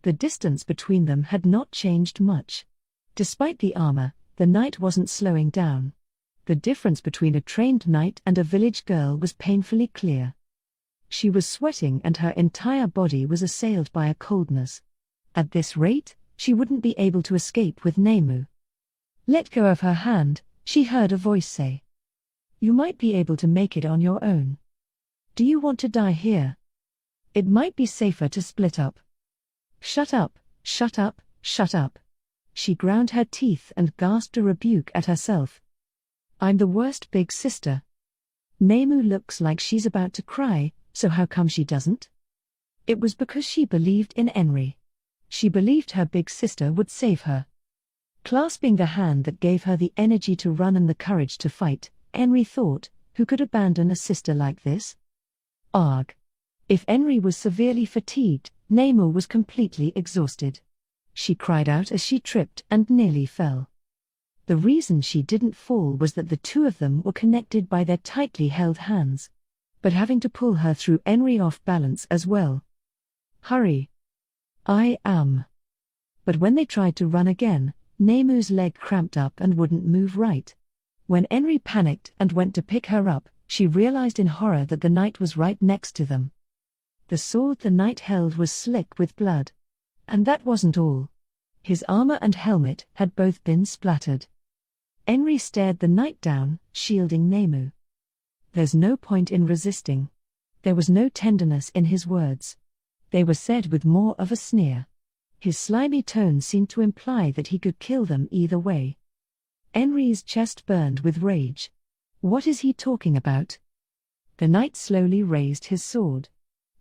The distance between them had not changed much. Despite the armor, the knight wasn't slowing down. The difference between a trained knight and a village girl was painfully clear. She was sweating and her entire body was assailed by a coldness. At this rate, she wouldn't be able to escape with Nemu. "Let go of her hand," she heard a voice say. "You might be able to make it on your own. Do you want to die here? It might be safer to split up." "Shut up, shut up, shut up." She ground her teeth and gasped a rebuke at herself. "I'm the worst big sister. Nemu looks like she's about to cry, so how come she doesn't?" It was because she believed in Henry. She believed her big sister would save her. Clasping the hand that gave her the energy to run and the courage to fight, Henry thought, who could abandon a sister like this? Arg. If Henry was severely fatigued, Nemu was completely exhausted. She cried out as she tripped and nearly fell. The reason she didn't fall was that the two of them were connected by their tightly held hands. But having to pull her threw Henry off balance as well. "Hurry. I am." But when they tried to run again, Nemu's leg cramped up and wouldn't move right. When Henry panicked and went to pick her up, she realized in horror that the knight was right next to them. The sword the knight held was slick with blood. And that wasn't all. His armor and helmet had both been splattered. Henry stared the knight down, shielding Nemu. "There's no point in resisting." There was no tenderness in his words. They were said with more of a sneer. His slimy tone seemed to imply that he could kill them either way. Henry's chest burned with rage. What is he talking about? The knight slowly raised his sword.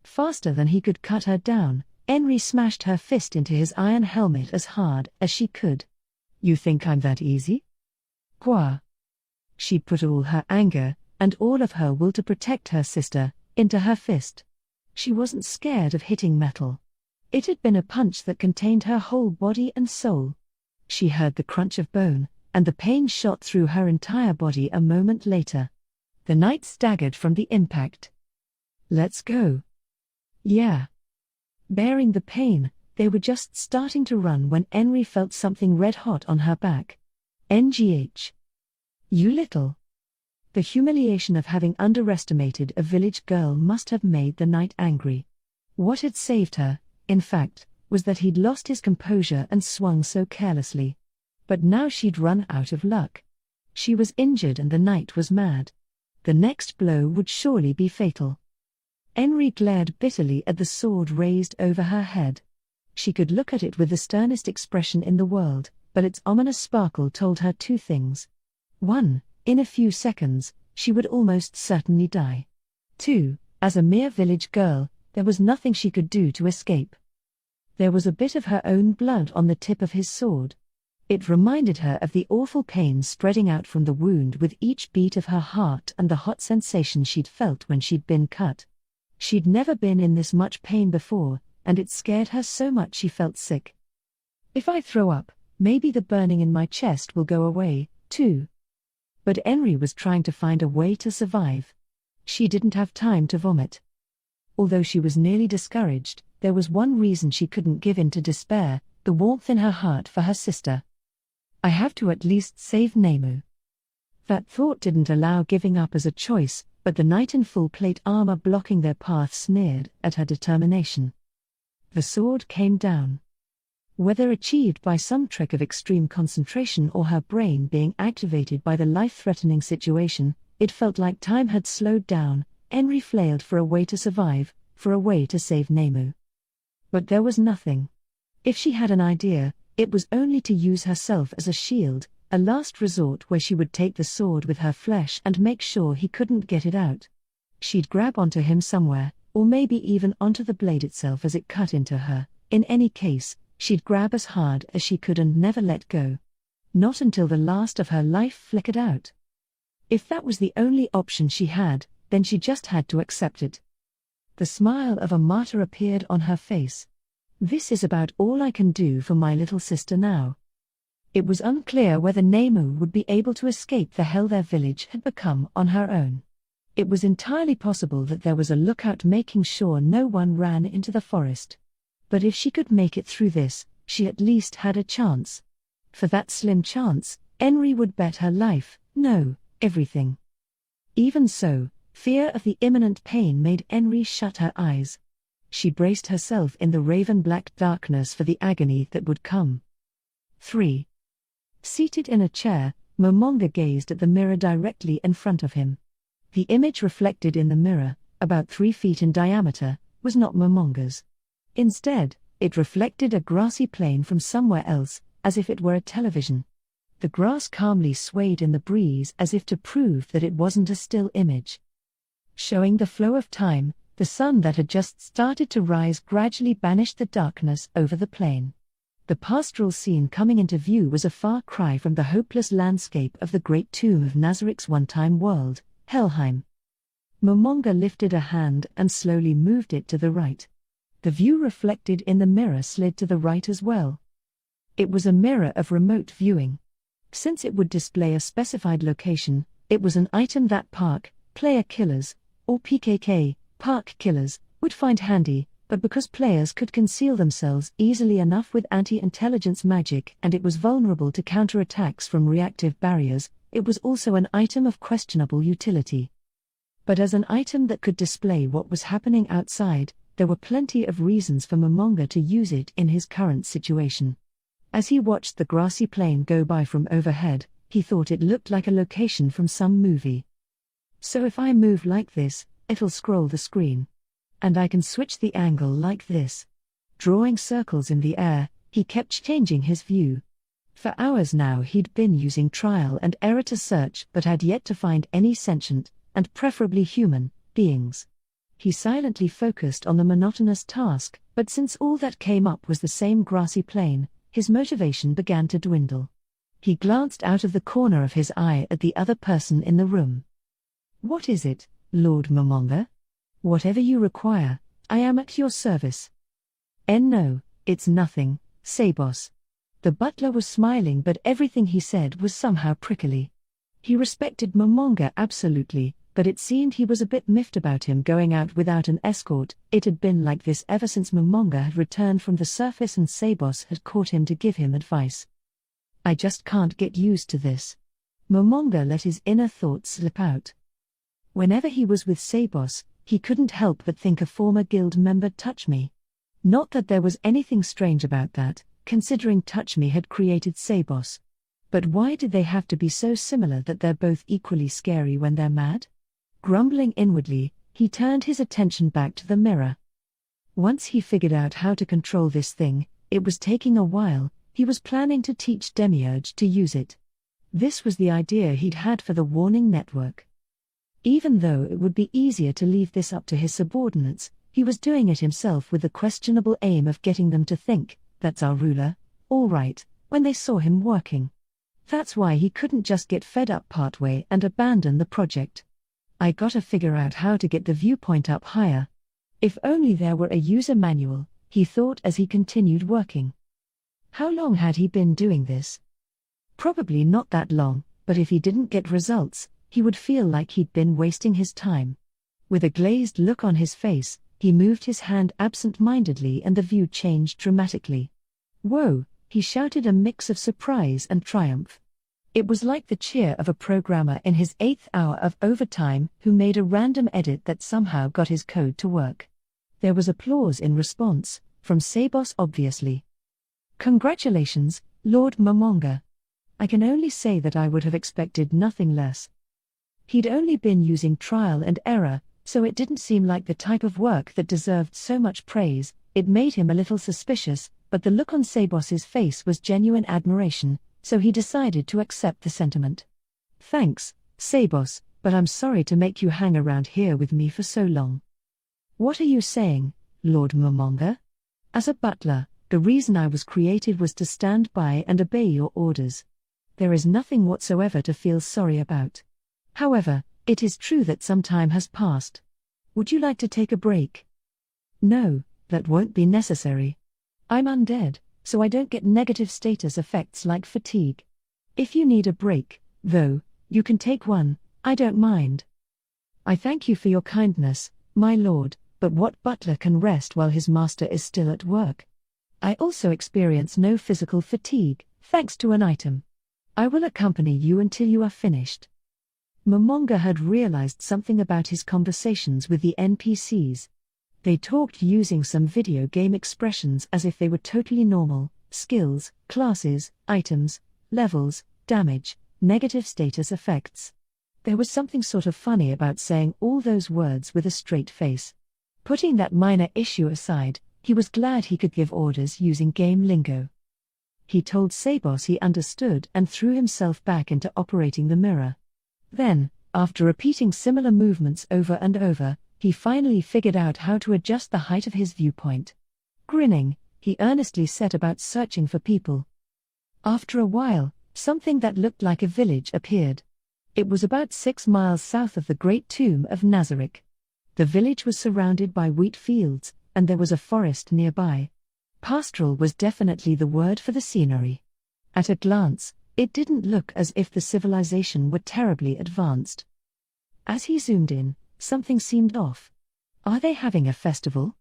Faster than he could cut her down, Henry smashed her fist into his iron helmet as hard as she could. "You think I'm that easy? Quoi?" She put all her anger, and all of her will to protect her sister, into her fist. She wasn't scared of hitting metal. It had been a punch that contained her whole body and soul. She heard the crunch of bone, and the pain shot through her entire body a moment later. The knight staggered from the impact. "Let's go." "Yeah." Bearing the pain, they were just starting to run when Henry felt something red-hot on her back. "NGH. You little." The humiliation of having underestimated a village girl must have made the knight angry. What had saved her, in fact, was that he'd lost his composure and swung so carelessly. But now she'd run out of luck. She was injured and the knight was mad. The next blow would surely be fatal. Henry glared bitterly at the sword raised over her head. She could look at it with the sternest expression in the world, but its ominous sparkle told her two things. 1. In a few seconds, she would almost certainly die. 2. As a mere village girl, there was nothing she could do to escape. There was a bit of her own blood on the tip of his sword. It reminded her of the awful pain spreading out from the wound with each beat of her heart and the hot sensation she'd felt when she'd been cut. She'd never been in this much pain before, and it scared her so much she felt sick. "If I throw up, maybe the burning in my chest will go away, too." But Henry was trying to find a way to survive. She didn't have time to vomit. Although she was nearly discouraged, there was one reason she couldn't give in to despair: the warmth in her heart for her sister. "I have to at least save Nemu." That thought didn't allow giving up as a choice, but the knight in full plate armor blocking their path sneered at her determination. The sword came down. Whether achieved by some trick of extreme concentration or her brain being activated by the life-threatening situation, it felt like time had slowed down. Henry flailed for a way to survive, for a way to save Nemu. But there was nothing. If she had an idea, it was only to use herself as a shield, a last resort where she would take the sword with her flesh and make sure he couldn't get it out. She'd grab onto him somewhere, or maybe even onto the blade itself as it cut into her. In any case, she'd grab as hard as she could and never let go. Not until the last of her life flickered out. If that was the only option she had, then she just had to accept it. The smile of a martyr appeared on her face. "This is about all I can do for my little sister now." It was unclear whether Nemu would be able to escape the hell their village had become on her own. It was entirely possible that there was a lookout making sure no one ran into the forest. But if she could make it through this, she at least had a chance. For that slim chance, Henry would bet her life, no, everything. Even so, fear of the imminent pain made Ainz shut her eyes. She braced herself in the raven-black darkness for the agony that would come. 3. Seated in a chair, Momonga gazed at the mirror directly in front of him. The image reflected in the mirror, about 3 feet in diameter, was not Momonga's. Instead, it reflected a grassy plain from somewhere else, as if it were a television. The grass calmly swayed in the breeze as if to prove that it wasn't a still image. Showing the flow of time, the sun that had just started to rise gradually banished the darkness over the plain. The pastoral scene coming into view was a far cry from the hopeless landscape of the great tomb of Nazarik's one-time world, Helheim. Momonga lifted a hand and slowly moved it to the right. The view reflected in the mirror slid to the right as well. It was a mirror of remote viewing. Since it would display a specified location, it was an item that player killers, or PKK, park killers, would find handy, but because players could conceal themselves easily enough with anti-intelligence magic and it was vulnerable to counterattacks from reactive barriers, it was also an item of questionable utility. But as an item that could display what was happening outside, there were plenty of reasons for Momonga to use it in his current situation. As he watched the grassy plain go by from overhead, he thought it looked like a location from some movie. So if I move like this, it'll scroll the screen. And I can switch the angle like this. Drawing circles in the air, he kept changing his view. For hours now he'd been using trial and error to search but had yet to find any sentient, and preferably human, beings. He silently focused on the monotonous task, but since all that came up was the same grassy plain, his motivation began to dwindle. He glanced out of the corner of his eye at the other person in the room. "What is it, Lord Momonga? Whatever you require, I am at your service." "No, it's nothing, Sabos." The butler was smiling but everything he said was somehow prickly. He respected Momonga absolutely, but it seemed he was a bit miffed about him going out without an escort. It had been like this ever since Momonga had returned from the surface and Sabos had caught him to give him advice. "I just can't get used to this." Momonga let his inner thoughts slip out. Whenever he was with Sabos, he couldn't help but think a former guild member Touch Me. Not that there was anything strange about that, considering Touch Me had created Sabos. But why did they have to be so similar that they're both equally scary when they're mad? Grumbling inwardly, he turned his attention back to the mirror. Once he figured out how to control this thing, it was taking a while, he was planning to teach Demiurge to use it. This was the idea he'd had for the warning network. Even though it would be easier to leave this up to his subordinates, he was doing it himself with the questionable aim of getting them to think, "That's our ruler, all right," when they saw him working. That's why he couldn't just get fed up partway and abandon the project. "I gotta figure out how to get the viewpoint up higher. If only there were a user manual," he thought as he continued working. How long had he been doing this? Probably not that long, but if he didn't get results, he would feel like he'd been wasting his time. With a glazed look on his face, he moved his hand absent-mindedly and the view changed dramatically. "Whoa," he shouted, a mix of surprise and triumph. It was like the cheer of a programmer in his 8th hour of overtime who made a random edit that somehow got his code to work. There was applause in response, from Sabos obviously. "Congratulations, Lord Momonga. I can only say that I would have expected nothing less." He'd only been using trial and error, so it didn't seem like the type of work that deserved so much praise. It made him a little suspicious, but the look on Sabos's face was genuine admiration, so he decided to accept the sentiment. "Thanks, Sabos, but I'm sorry to make you hang around here with me for so long." "What are you saying, Lord Momonga?" "As a butler, the reason I was created was to stand by and obey your orders. There is nothing whatsoever to feel sorry about. However, it is true that some time has passed. Would you like to take a break?" "No, that won't be necessary. I'm undead, so I don't get negative status effects like fatigue. If you need a break, though, you can take one, I don't mind." "I thank you for your kindness, my lord, but what butler can rest while his master is still at work? I also experience no physical fatigue, thanks to an item. I will accompany you until you are finished." Momonga had realized something about his conversations with the NPCs. They talked using some video game expressions as if they were totally normal: skills, classes, items, levels, damage, negative status effects. There was something sort of funny about saying all those words with a straight face. Putting that minor issue aside, he was glad he could give orders using game lingo. He told Sabos he understood and threw himself back into operating the mirror. Then, after repeating similar movements over and over, he finally figured out how to adjust the height of his viewpoint. Grinning, he earnestly set about searching for people. After a while, something that looked like a village appeared. It was about 6 miles south of the Great Tomb of Nazarick. The village was surrounded by wheat fields, and there was a forest nearby. Pastoral was definitely the word for the scenery. At a glance, it didn't look as if the civilization were terribly advanced. As he zoomed in, something seemed off. Are they having a festival?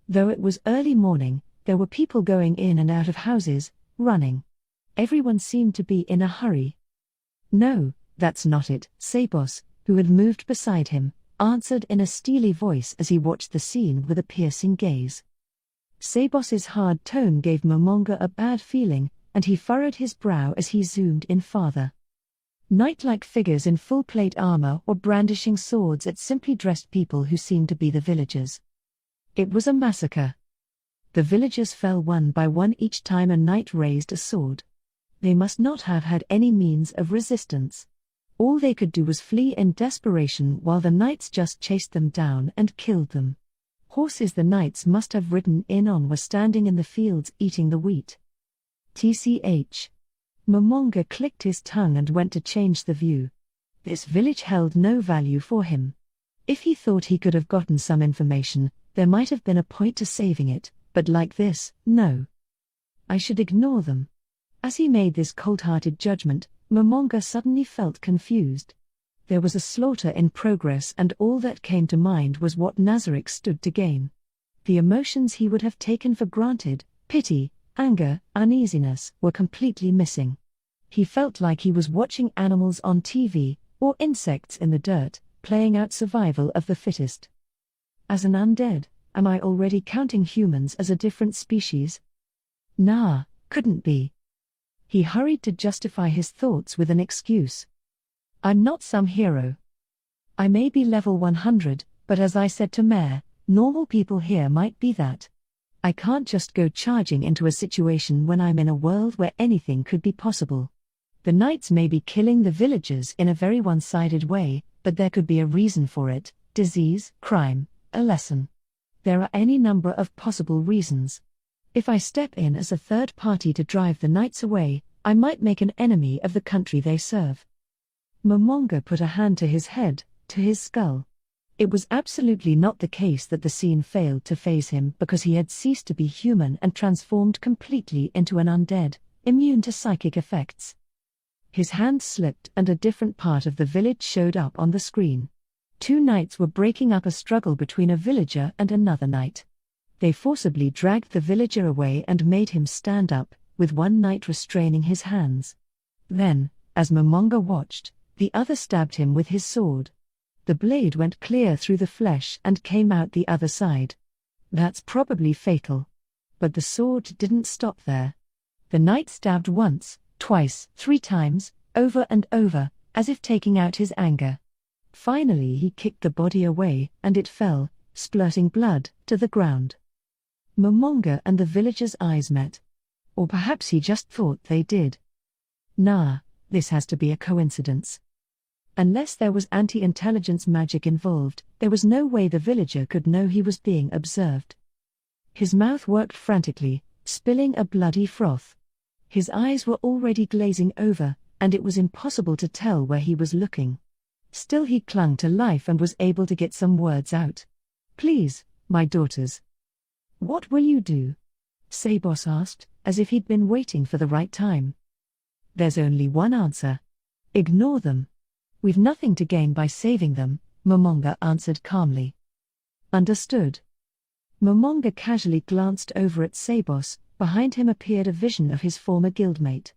Though it was early morning, there were people going in and out of houses, running. Everyone seemed to be in a hurry. No, that's not it, Sabos, who had moved beside him, answered in a steely voice as he watched the scene with a piercing gaze. Sabos's hard tone gave Momonga a bad feeling, and he furrowed his brow as he zoomed in farther. Knight-like figures in full plate armor or brandishing swords at simply dressed people who seemed to be the villagers. It was a massacre. The villagers fell one by one each time a knight raised a sword. They must not have had any means of resistance. All they could do was flee in desperation while the knights just chased them down and killed them. Horses the knights must have ridden in on were standing in the fields eating the wheat. TCH. Momonga clicked his tongue and went to change the view. This village held no value for him. If he thought he could have gotten some information, there might have been a point to saving it, but like this, no. I should ignore them. As he made this cold-hearted judgment, Momonga suddenly felt confused. There was a slaughter in progress and all that came to mind was what Nazarick stood to gain. The emotions he would have taken for granted, pity, anger, uneasiness, were completely missing. He felt like he was watching animals on TV, or insects in the dirt, playing out survival of the fittest. As an undead, am I already counting humans as a different species? Nah, couldn't be. He hurried to justify his thoughts with an excuse. I'm not some hero. I may be level 100, but as I said to Mare, normal people here might be that. I can't just go charging into a situation when I'm in a world where anything could be possible. The knights may be killing the villagers in a very one-sided way, but there could be a reason for it: disease, crime, a lesson. There are any number of possible reasons. If I step in as a third party to drive the knights away, I might make an enemy of the country they serve. Momonga put a hand to his head, to his skull. It was absolutely not the case that the scene failed to faze him because he had ceased to be human and transformed completely into an undead, immune to psychic effects. His hand slipped and a different part of the village showed up on the screen. 2 knights were breaking up a struggle between a villager and another knight. They forcibly dragged the villager away and made him stand up, with one knight restraining his hands. Then, as Momonga watched, the other stabbed him with his sword. The blade went clear through the flesh and came out the other side. That's probably fatal. But the sword didn't stop there. The knight stabbed once, twice, 3 times, over and over, as if taking out his anger. Finally he kicked the body away, and it fell, splurting blood, to the ground. Momonga and the villager's eyes met. Or perhaps he just thought they did. Nah, this has to be a coincidence. Unless there was anti-intelligence magic involved, there was no way the villager could know he was being observed. His mouth worked frantically, spilling a bloody froth. His eyes were already glazing over, and it was impossible to tell where he was looking. Still he clung to life and was able to get some words out. "Please, my daughters." "What will you do?" Sabos asked, as if he'd been waiting for the right time. "There's only one answer. Ignore them. We've nothing to gain by saving them," Momonga answered calmly. "Understood." Momonga casually glanced over at Sabos. Behind him appeared a vision of his former guildmate.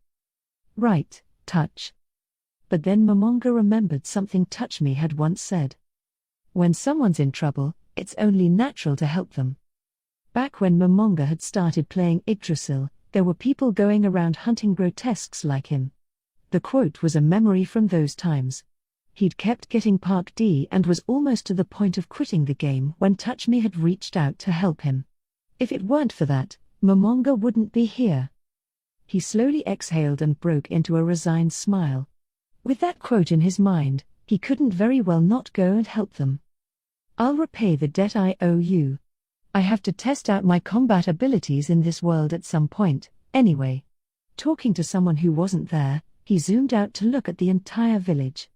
"Right, touch." but then Momonga remembered something Touch Me had once said. When someone's in trouble, it's only natural to help them. Back when Momonga had started playing Yggdrasil, there were people going around hunting grotesques like him. The quote was a memory from those times. He'd kept getting Park D and was almost to the point of quitting the game when Touch Me had reached out to help him. If it weren't for that, Momonga wouldn't be here. He slowly exhaled and broke into a resigned smile. With that quote in his mind, he couldn't very well not go and help them. I'll repay the debt I owe you. I have to test out my combat abilities in this world at some point, anyway. Talking to someone who wasn't there, he zoomed out to look at the entire village.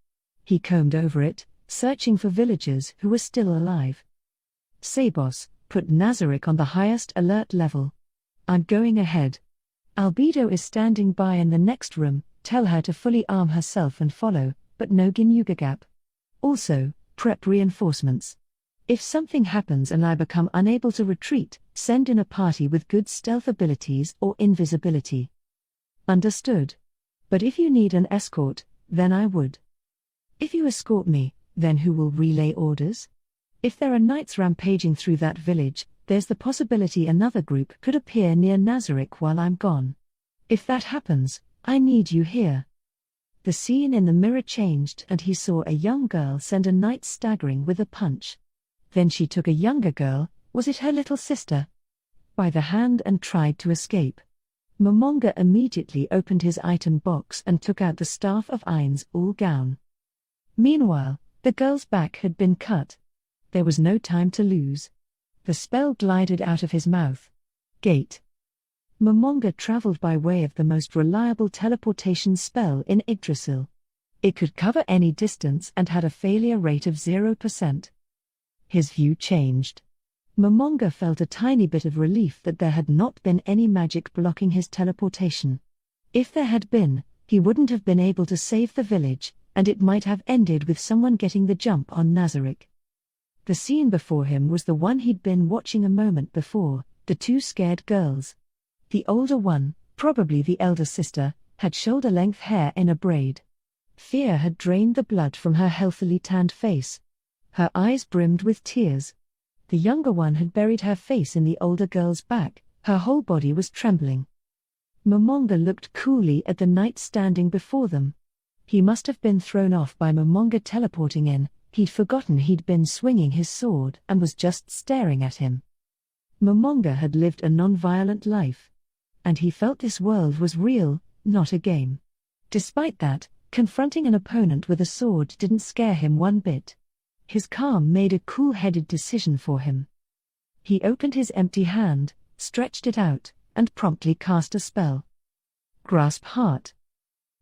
He combed over it, searching for villagers who were still alive. Say boss, put Nazarick on the highest alert level. I'm going ahead. Albedo is standing by in the next room, tell her to fully arm herself and follow, but no Ginnugagap. Also, prep reinforcements. If something happens and I become unable to retreat, send in a party with good stealth abilities or invisibility. Understood. But if you need an escort, then I would. If you escort me, then who will relay orders? If there are knights rampaging through that village, there's the possibility another group could appear near Nazarick while I'm gone. If that happens, I need you here. The scene in the mirror changed and he saw a young girl send a knight staggering with a punch. Then she took a younger girl, was it her little sister, by the hand and tried to escape. Momonga immediately opened his item box and took out the staff of Ainz Ooal Gown. Meanwhile, the girl's back had been cut. There was no time to lose. The spell glided out of his mouth. Gate. Momonga traveled by way of the most reliable teleportation spell in Yggdrasil. It could cover any distance and had a failure rate of 0%. His view changed. Momonga felt a tiny bit of relief that there had not been any magic blocking his teleportation. If there had been, he wouldn't have been able to save the village, and it might have ended with someone getting the jump on Nazarick. The scene before him was the one he'd been watching a moment before, the two scared girls. The older one, probably the elder sister, had shoulder-length hair in a braid. Fear had drained the blood from her healthily tanned face. Her eyes brimmed with tears. The younger one had buried her face in the older girl's back, her whole body was trembling. Momonga looked coolly at the knight standing before them. He must have been thrown off by Momonga teleporting in, he'd forgotten he'd been swinging his sword and was just staring at him. Momonga had lived a non-violent life. And he felt this world was real, not a game. Despite that, confronting an opponent with a sword didn't scare him one bit. His calm made a cool-headed decision for him. He opened his empty hand, stretched it out, and promptly cast a spell. Grasp Heart.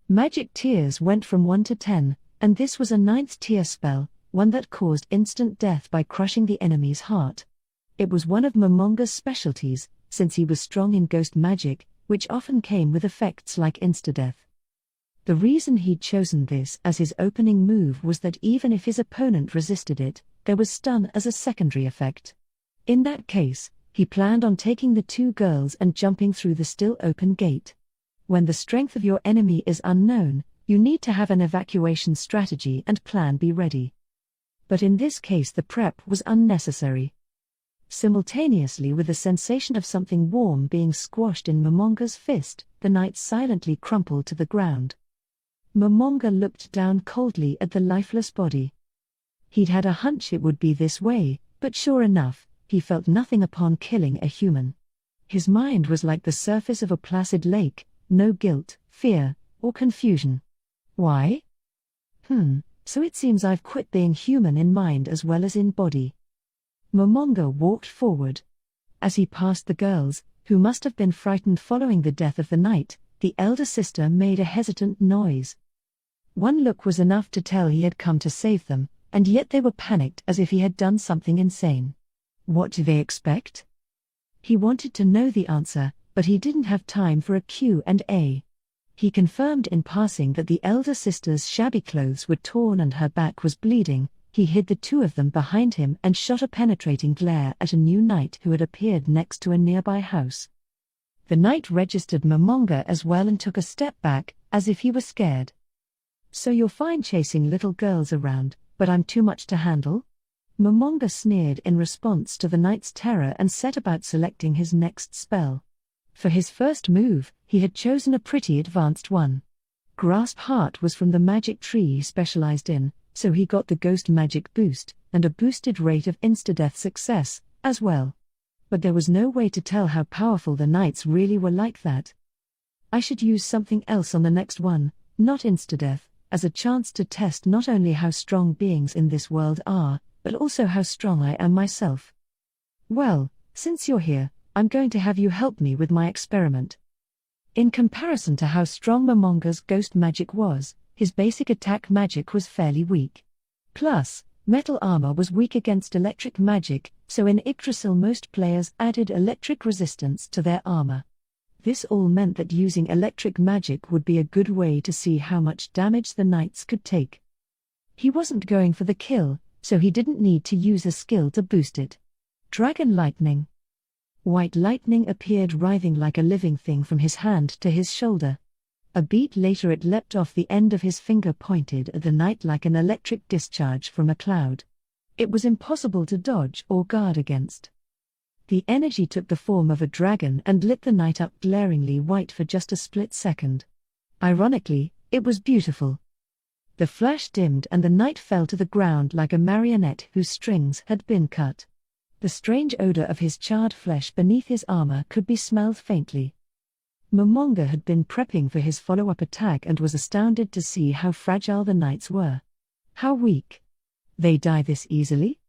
Magic tears went from 1 to 10, and this was a 9th tier spell, one that caused instant death by crushing the enemy's heart. It was one of Momonga's specialties, since he was strong in ghost magic, which often came with effects like insta-death. The reason he'd chosen this as his opening move was that even if his opponent resisted it, there was stun as a secondary effect. In that case, he planned on taking the two girls and jumping through the still open gate. When the strength of your enemy is unknown, you need to have an evacuation strategy and plan be ready. But in this case the prep was unnecessary. Simultaneously with the sensation of something warm being squashed in Momonga's fist, the knight silently crumpled to the ground. Momonga looked down coldly at the lifeless body. He'd had a hunch it would be this way, but sure enough, he felt nothing upon killing a human. His mind was like the surface of a placid lake, no guilt, fear, or confusion. Why? So it seems I've quit being human in mind as well as in body. Momonga walked forward. As he passed the girls, who must have been frightened following the death of the knight, the elder sister made a hesitant noise. One look was enough to tell he had come to save them, and yet they were panicked as if he had done something insane. What do they expect? He wanted to know the answer, but he didn't have time for a Q&A. He confirmed in passing that the elder sister's shabby clothes were torn and her back was bleeding. He hid the two of them behind him and shot a penetrating glare at a new knight who had appeared next to a nearby house. The knight registered Momonga as well and took a step back, as if he were scared. "So you're fine chasing little girls around, but I'm too much to handle?" Momonga sneered in response to the knight's terror and set about selecting his next spell. For his first move, he had chosen a pretty advanced one. Grasp Heart was from the magic tree he specialized in, so he got the ghost magic boost, and a boosted rate of insta-death success, as well. But there was no way to tell how powerful the knights really were like that. "I should use something else on the next one, not insta-death, as a chance to test not only how strong beings in this world are, but also how strong I am myself." "Well, since you're here, I'm going to have you help me with my experiment." In comparison to how strong Momonga's ghost magic was, his basic attack magic was fairly weak. Plus, metal armor was weak against electric magic, so in Yggdrasil most players added electric resistance to their armor. This all meant that using electric magic would be a good way to see how much damage the knights could take. He wasn't going for the kill, so he didn't need to use a skill to boost it. Dragon Lightning. White lightning appeared writhing like a living thing from his hand to his shoulder. A beat later it leapt off the end of his finger, pointed at the knight like an electric discharge from a cloud. It was impossible to dodge or guard against. The energy took the form of a dragon and lit the knight up glaringly white for just a split second. Ironically, it was beautiful. The flash dimmed and the knight fell to the ground like a marionette whose strings had been cut. The strange odor of his charred flesh beneath his armor could be smelled faintly. Momonga had been prepping for his follow-up attack and was astounded to see how fragile the knights were. How weak. They die this easily?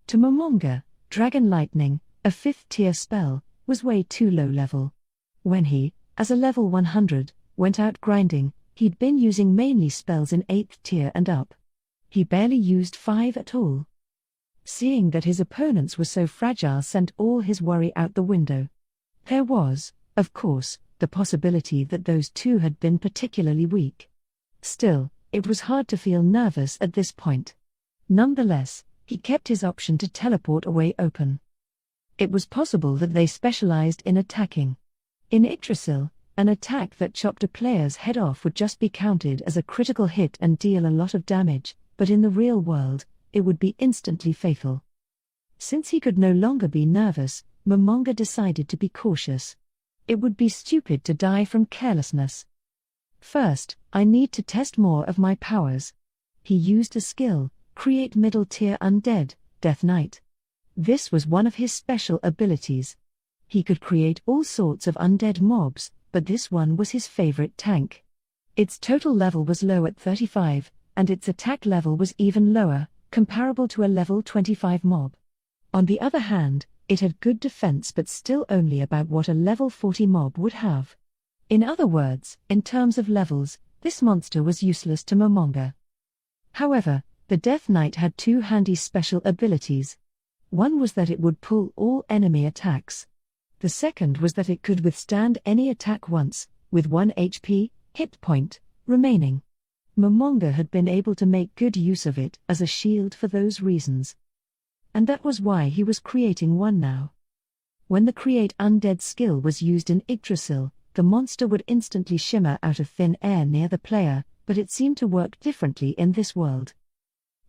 To Momonga, Dragon Lightning, a 5th tier spell, was way too low level. When he, as a level 100, went out grinding, he'd been using mainly spells in 8th tier and up. He barely used 5 at all. Seeing that his opponents were so fragile sent all his worry out the window. There was, of course, the possibility that those two had been particularly weak. Still, it was hard to feel nervous at this point. Nonetheless, he kept his option to teleport away open. It was possible that they specialized in attacking. In Yggdrasil, an attack that chopped a player's head off would just be counted as a critical hit and deal a lot of damage, but in the real world, it would be instantly fatal. Since he could no longer be nervous, Momonga decided to be cautious. It would be stupid to die from carelessness. "First, I need to test more of my powers." He used a skill, Create Middle Tier Undead, Death Knight. This was one of his special abilities. He could create all sorts of undead mobs, but this one was his favorite tank. Its total level was low at 35, and its attack level was even lower, comparable to a level 25 mob. On the other hand, it had good defense but still only about what a level 40 mob would have. In other words, in terms of levels, this monster was useless to Momonga. However, the Death Knight had two handy special abilities. One was that it would pull all enemy attacks. The second was that it could withstand any attack once, with 1 HP, hit point, remaining. Momonga had been able to make good use of it as a shield for those reasons. And that was why he was creating one now. When the Create Undead skill was used in Yggdrasil, the monster would instantly shimmer out of thin air near the player, but it seemed to work differently in this world.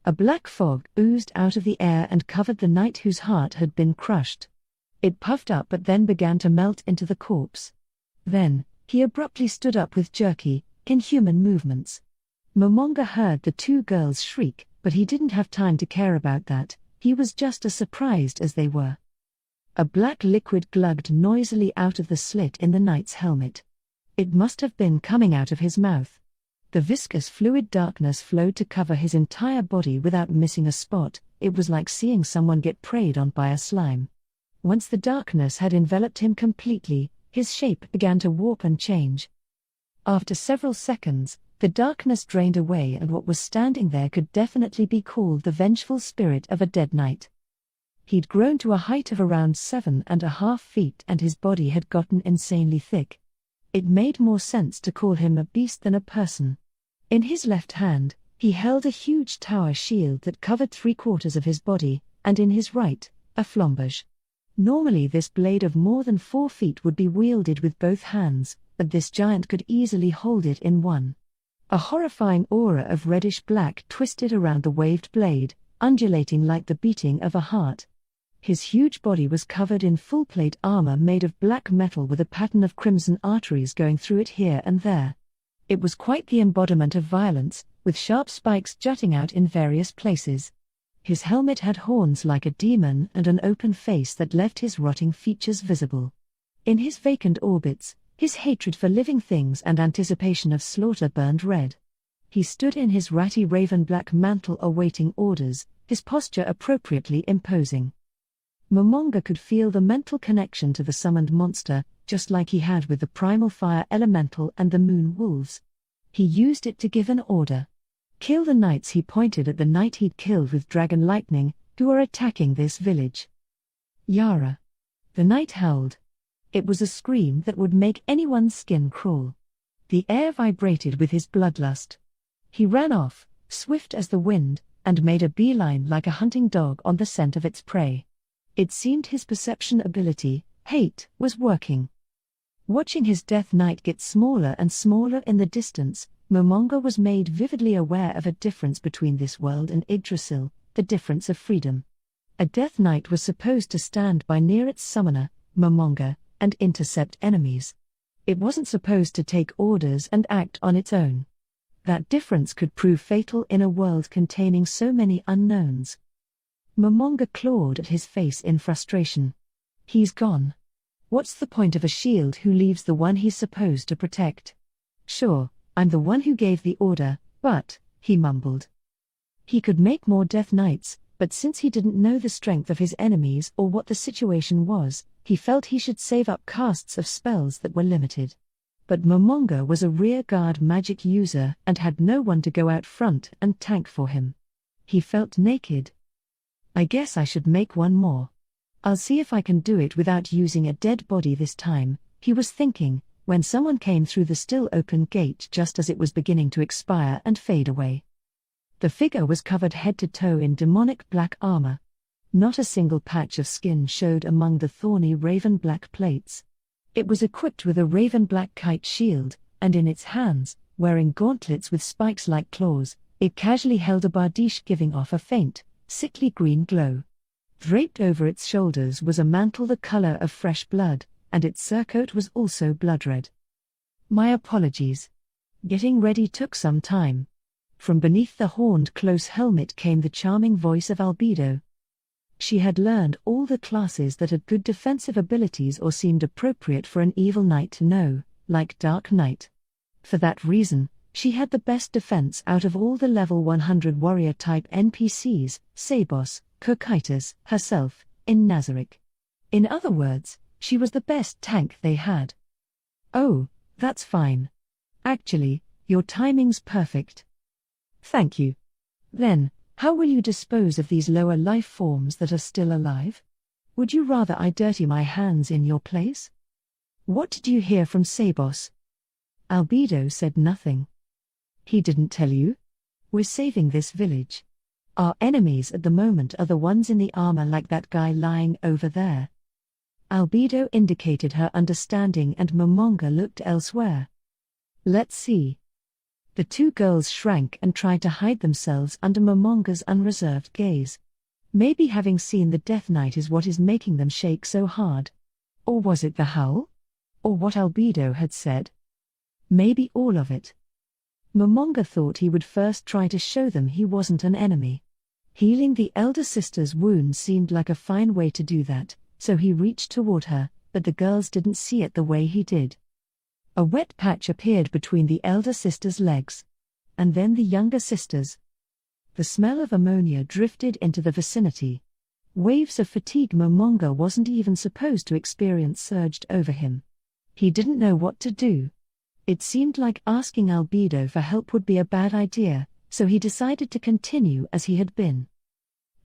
A black fog oozed out of the air and covered the knight whose heart had been crushed. It puffed up but then began to melt into the corpse. Then, he abruptly stood up with jerky, inhuman movements. Momonga heard the two girls shriek, but he didn't have time to care about that, he was just as surprised as they were. A black liquid glugged noisily out of the slit in the knight's helmet. It must have been coming out of his mouth. The viscous fluid darkness flowed to cover his entire body without missing a spot. It was like seeing someone get preyed on by a slime. Once the darkness had enveloped him completely, his shape began to warp and change. After several seconds, the darkness drained away and what was standing there could definitely be called the vengeful spirit of a dead knight. He'd grown to a height of around 7.5 feet and his body had gotten insanely thick. It made more sense to call him a beast than a person. In his left hand, he held a huge tower shield that covered 3/4 of his body, and in his right, a flambage. Normally this blade of more than 4 feet would be wielded with both hands, but this giant could easily hold it in one. A horrifying aura of reddish-black twisted around the waved blade, undulating like the beating of a heart. His huge body was covered in full-plate armor made of black metal with a pattern of crimson arteries going through it here and there. It was quite the embodiment of violence, with sharp spikes jutting out in various places. His helmet had horns like a demon and an open face that left his rotting features visible. In his vacant orbits, his hatred for living things and anticipation of slaughter burned red. He stood in his ratty raven-black mantle awaiting orders, his posture appropriately imposing. Momonga could feel the mental connection to the summoned monster, just like he had with the primal fire elemental and the moon wolves. He used it to give an order. Kill the knights. He pointed at the knight he'd killed with dragon lightning, who are attacking this village. Yara. The knight howled. It was a scream that would make anyone's skin crawl. The air vibrated with his bloodlust. He ran off, swift as the wind, and made a beeline like a hunting dog on the scent of its prey. It seemed his perception ability, hate, was working. Watching his death knight get smaller and smaller in the distance, Momonga was made vividly aware of a difference between this world and Yggdrasil, the difference of freedom. A death knight was supposed to stand by near its summoner, Momonga, and intercept enemies. It wasn't supposed to take orders and act on its own. That difference could prove fatal in a world containing so many unknowns. Momonga clawed at his face in frustration. He's gone. What's the point of a shield who leaves the one he's supposed to protect? Sure, I'm the one who gave the order, but, he mumbled. He could make more death knights, but since he didn't know the strength of his enemies or what the situation was, he felt he should save up casts of spells that were limited. But Momonga was a rear-guard magic user and had no one to go out front and tank for him. He felt naked. I guess I should make one more. I'll see if I can do it without using a dead body this time, he was thinking, when someone came through the still-open gate just as it was beginning to expire and fade away. The figure was covered head to toe in demonic black armor. Not a single patch of skin showed among the thorny raven-black plates. It was equipped with a raven-black kite shield, and in its hands, wearing gauntlets with spikes like claws, it casually held a bardiche giving off a faint, sickly green glow. Draped over its shoulders was a mantle the color of fresh blood, and its surcoat was also blood-red. My apologies. Getting ready took some time. From beneath the horned close helmet came the charming voice of Albedo. She had learned all the classes that had good defensive abilities or seemed appropriate for an evil knight to know, like Dark Knight. For that reason, she had the best defense out of all the level 100 warrior-type NPCs, Sabos, Kurkitas, herself, in Nazarick. In other words, she was the best tank they had. Oh, that's fine. Actually, your timing's perfect. Thank you. Then, how will you dispose of these lower life forms that are still alive? Would you rather I dirty my hands in your place? What did you hear from Sabos? Albedo said nothing. He didn't tell you? We're saving this village. Our enemies at the moment are the ones in the armor like that guy lying over there. Albedo indicated her understanding and Momonga looked elsewhere. Let's see. The two girls shrank and tried to hide themselves under Momonga's unreserved gaze. Maybe having seen the Death Knight is what is making them shake so hard. Or was it the howl? Or what Albedo had said? Maybe all of it. Momonga thought he would first try to show them he wasn't an enemy. Healing the elder sister's wound seemed like a fine way to do that, so he reached toward her, but the girls didn't see it the way he did. A wet patch appeared between the elder sister's legs. And then the younger sister's. The smell of ammonia drifted into the vicinity. Waves of fatigue Momonga wasn't even supposed to experience surged over him. He didn't know what to do. It seemed like asking Albedo for help would be a bad idea, so he decided to continue as he had been.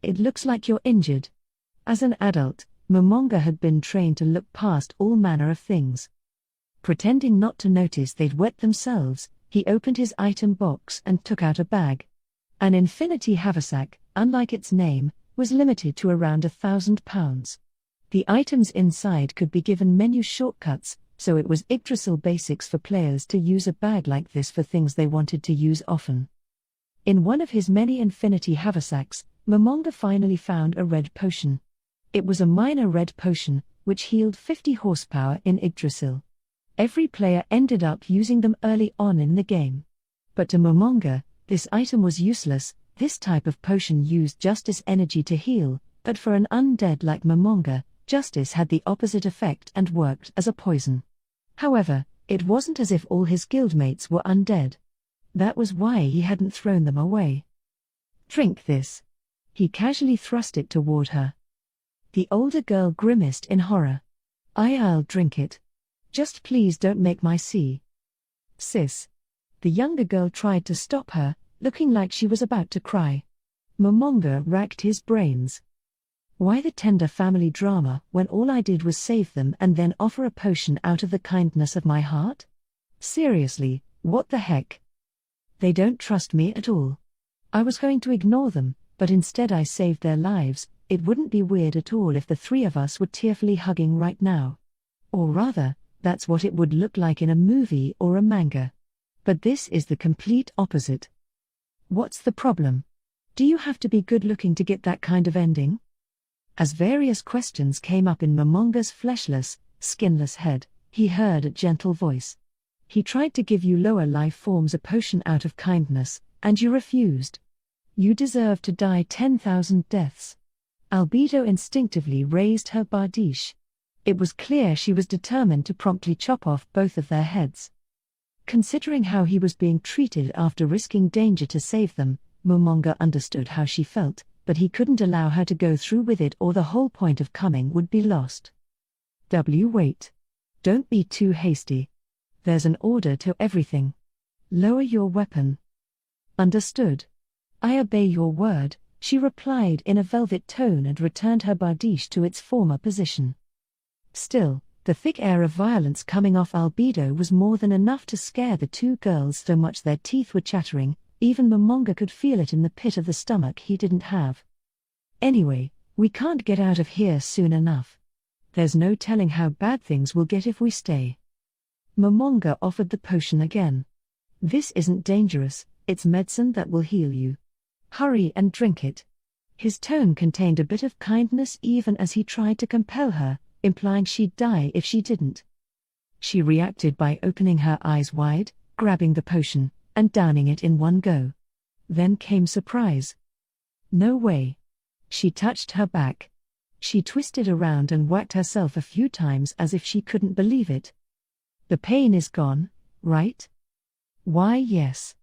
It looks like you're injured. As an adult, Momonga had been trained to look past all manner of things. Pretending not to notice they'd wet themselves, he opened his item box and took out a bag. An infinity haversack, unlike its name, was limited to around £1,000. The items inside could be given menu shortcuts, so it was Yggdrasil basics for players to use a bag like this for things they wanted to use often. In one of his many infinity haversacks, Momonga finally found a red potion. It was a minor red potion, which healed 50 horsepower in Yggdrasil. Every player ended up using them early on in the game. But to Momonga, this item was useless. This type of potion used justice energy to heal, but for an undead like Momonga, justice had the opposite effect and worked as a poison. However, it wasn't as if all his guildmates were undead. That was why he hadn't thrown them away. "Drink this." He casually thrust it toward her. The older girl grimaced in horror. "I'll drink it. Just please don't make my see." "Sis." The younger girl tried to stop her, looking like she was about to cry. Momonga racked his brains. Why the tender family drama when all I did was save them and then offer a potion out of the kindness of my heart? Seriously, what the heck? They don't trust me at all. I was going to ignore them, but instead I saved their lives. It wouldn't be weird at all if the three of us were tearfully hugging right now. Or rather, that's what it would look like in a movie or a manga. But this is the complete opposite. What's the problem? Do you have to be good-looking to get that kind of ending? As various questions came up in Momonga's fleshless, skinless head, he heard a gentle voice. He tried to give you lower life forms a potion out of kindness, and you refused. You deserve to die 10,000 deaths. Albedo instinctively raised her bardiche. It was clear she was determined to promptly chop off both of their heads. Considering how he was being treated after risking danger to save them, Momonga understood how she felt, but he couldn't allow her to go through with it or the whole point of coming would be lost. Wait. Don't be too hasty. There's an order to everything. Lower your weapon. Understood. I obey your word, she replied in a velvet tone and returned her bardiche to its former position. Still, the thick air of violence coming off Albedo was more than enough to scare the two girls so much their teeth were chattering. Even Momonga could feel it in the pit of the stomach he didn't have. Anyway, we can't get out of here soon enough. There's no telling how bad things will get if we stay. Momonga offered the potion again. This isn't dangerous, it's medicine that will heal you. Hurry and drink it. His tone contained a bit of kindness even as he tried to compel her, implying she'd die if she didn't. She reacted by opening her eyes wide, grabbing the potion, and downing it in one go. Then came surprise. No way. She touched her back. She twisted around and whacked herself a few times as if she couldn't believe it. The pain is gone, right? Why, yes.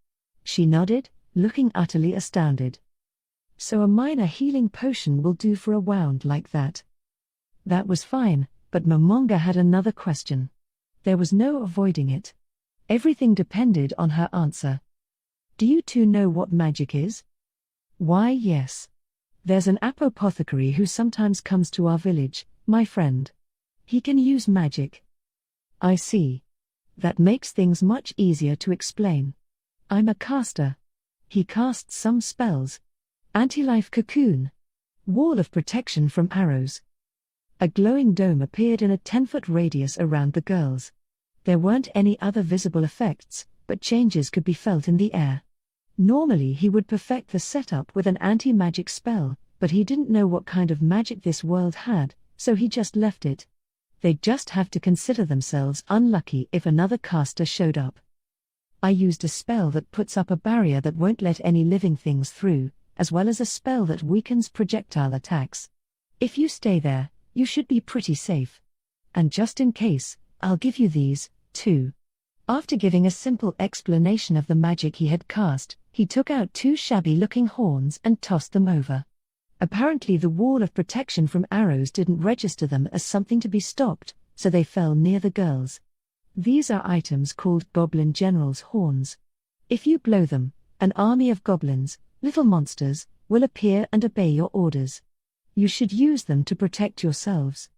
She nodded, looking utterly astounded. So a minor healing potion will do for a wound like that. That was fine, but Momonga had another question. There was no avoiding it. Everything depended on her answer. Do you two know what magic is? Why, yes. There's an apothecary who sometimes comes to our village, my friend. He can use magic. I see. That makes things much easier to explain. I'm a caster. He casts some spells. Anti-life cocoon. Wall of protection from arrows. A glowing dome appeared in a 10-foot radius around the girls. There weren't any other visible effects, but changes could be felt in the air. Normally he would perfect the setup with an anti-magic spell, but he didn't know what kind of magic this world had, so he just left it. They'd just have to consider themselves unlucky if another caster showed up. I used a spell that puts up a barrier that won't let any living things through, as well as a spell that weakens projectile attacks. If you stay there, you should be pretty safe. And just in case, I'll give you these, too. After giving a simple explanation of the magic he had cast, he took out two shabby-looking horns and tossed them over. Apparently the wall of protection from arrows didn't register them as something to be stopped, so they fell near the girls. These are items called Goblin General's horns. If you blow them, an army of goblins, little monsters, will appear and obey your orders. You should use them to protect yourselves.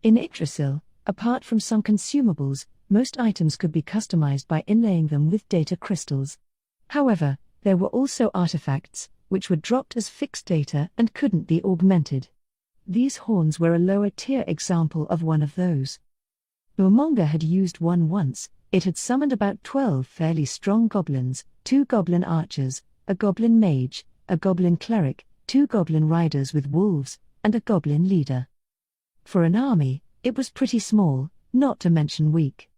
In Yggdrasil, apart from some consumables, most items could be customized by inlaying them with data crystals. However, there were also artifacts, which were dropped as fixed data and couldn't be augmented. These horns were a lower-tier example of one of those. Momonga had used one once. It had summoned about 12 fairly strong goblins, 2 goblin archers, a goblin mage, a goblin cleric, 2 goblin riders with wolves, and a goblin leader. For an army, it was pretty small, not to mention weak.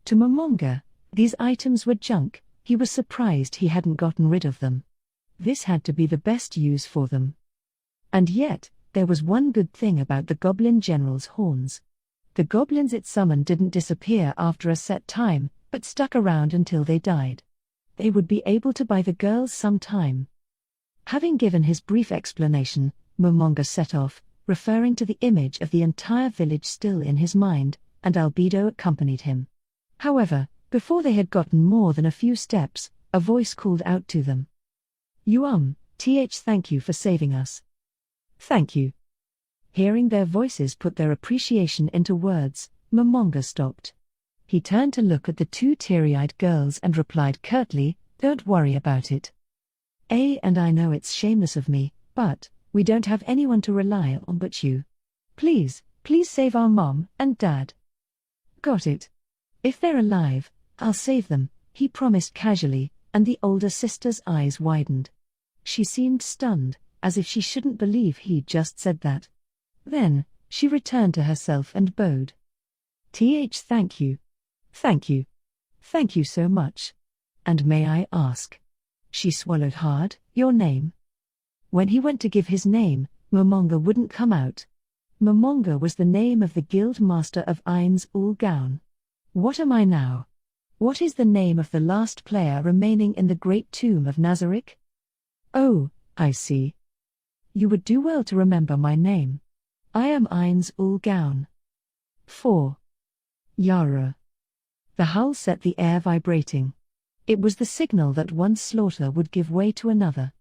To Momonga, these items were junk. He was surprised he hadn't gotten rid of them. This had to be the best use for them. And yet, there was one good thing about the goblin general's horns. The goblins it summoned didn't disappear after a set time, but stuck around until they died. They would be able to buy the girls some time. Having given his brief explanation, Momonga set off, referring to the image of the entire village still in his mind, and Albedo accompanied him. However, before they had gotten more than a few steps, a voice called out to them. Thank you for saving us. Thank you. Hearing their voices put their appreciation into words, Momonga stopped. He turned to look at the 2 teary-eyed girls and replied curtly, "Don't worry about it. And I know it's shameless of me, but we don't have anyone to rely on but you. Please save our mom and dad." "Got it. If they're alive, I'll save them," he promised casually, and the older sister's eyes widened. She seemed stunned, as if she shouldn't believe he'd just said that. Then, she returned to herself and bowed. Thank you. Thank you. Thank you so much. And may I ask?" She swallowed hard, "Your name?" When he went to give his name, Momonga wouldn't come out. Momonga was the name of the guild master of Ainz Ooal Gown. What am I now? What is the name of the last player remaining in the great tomb of Nazarick? Oh, I see. You would do well to remember my name. I am Ainz Ooal Gown. 4. Yara. The howl set the air vibrating. It was the signal that one slaughter would give way to another.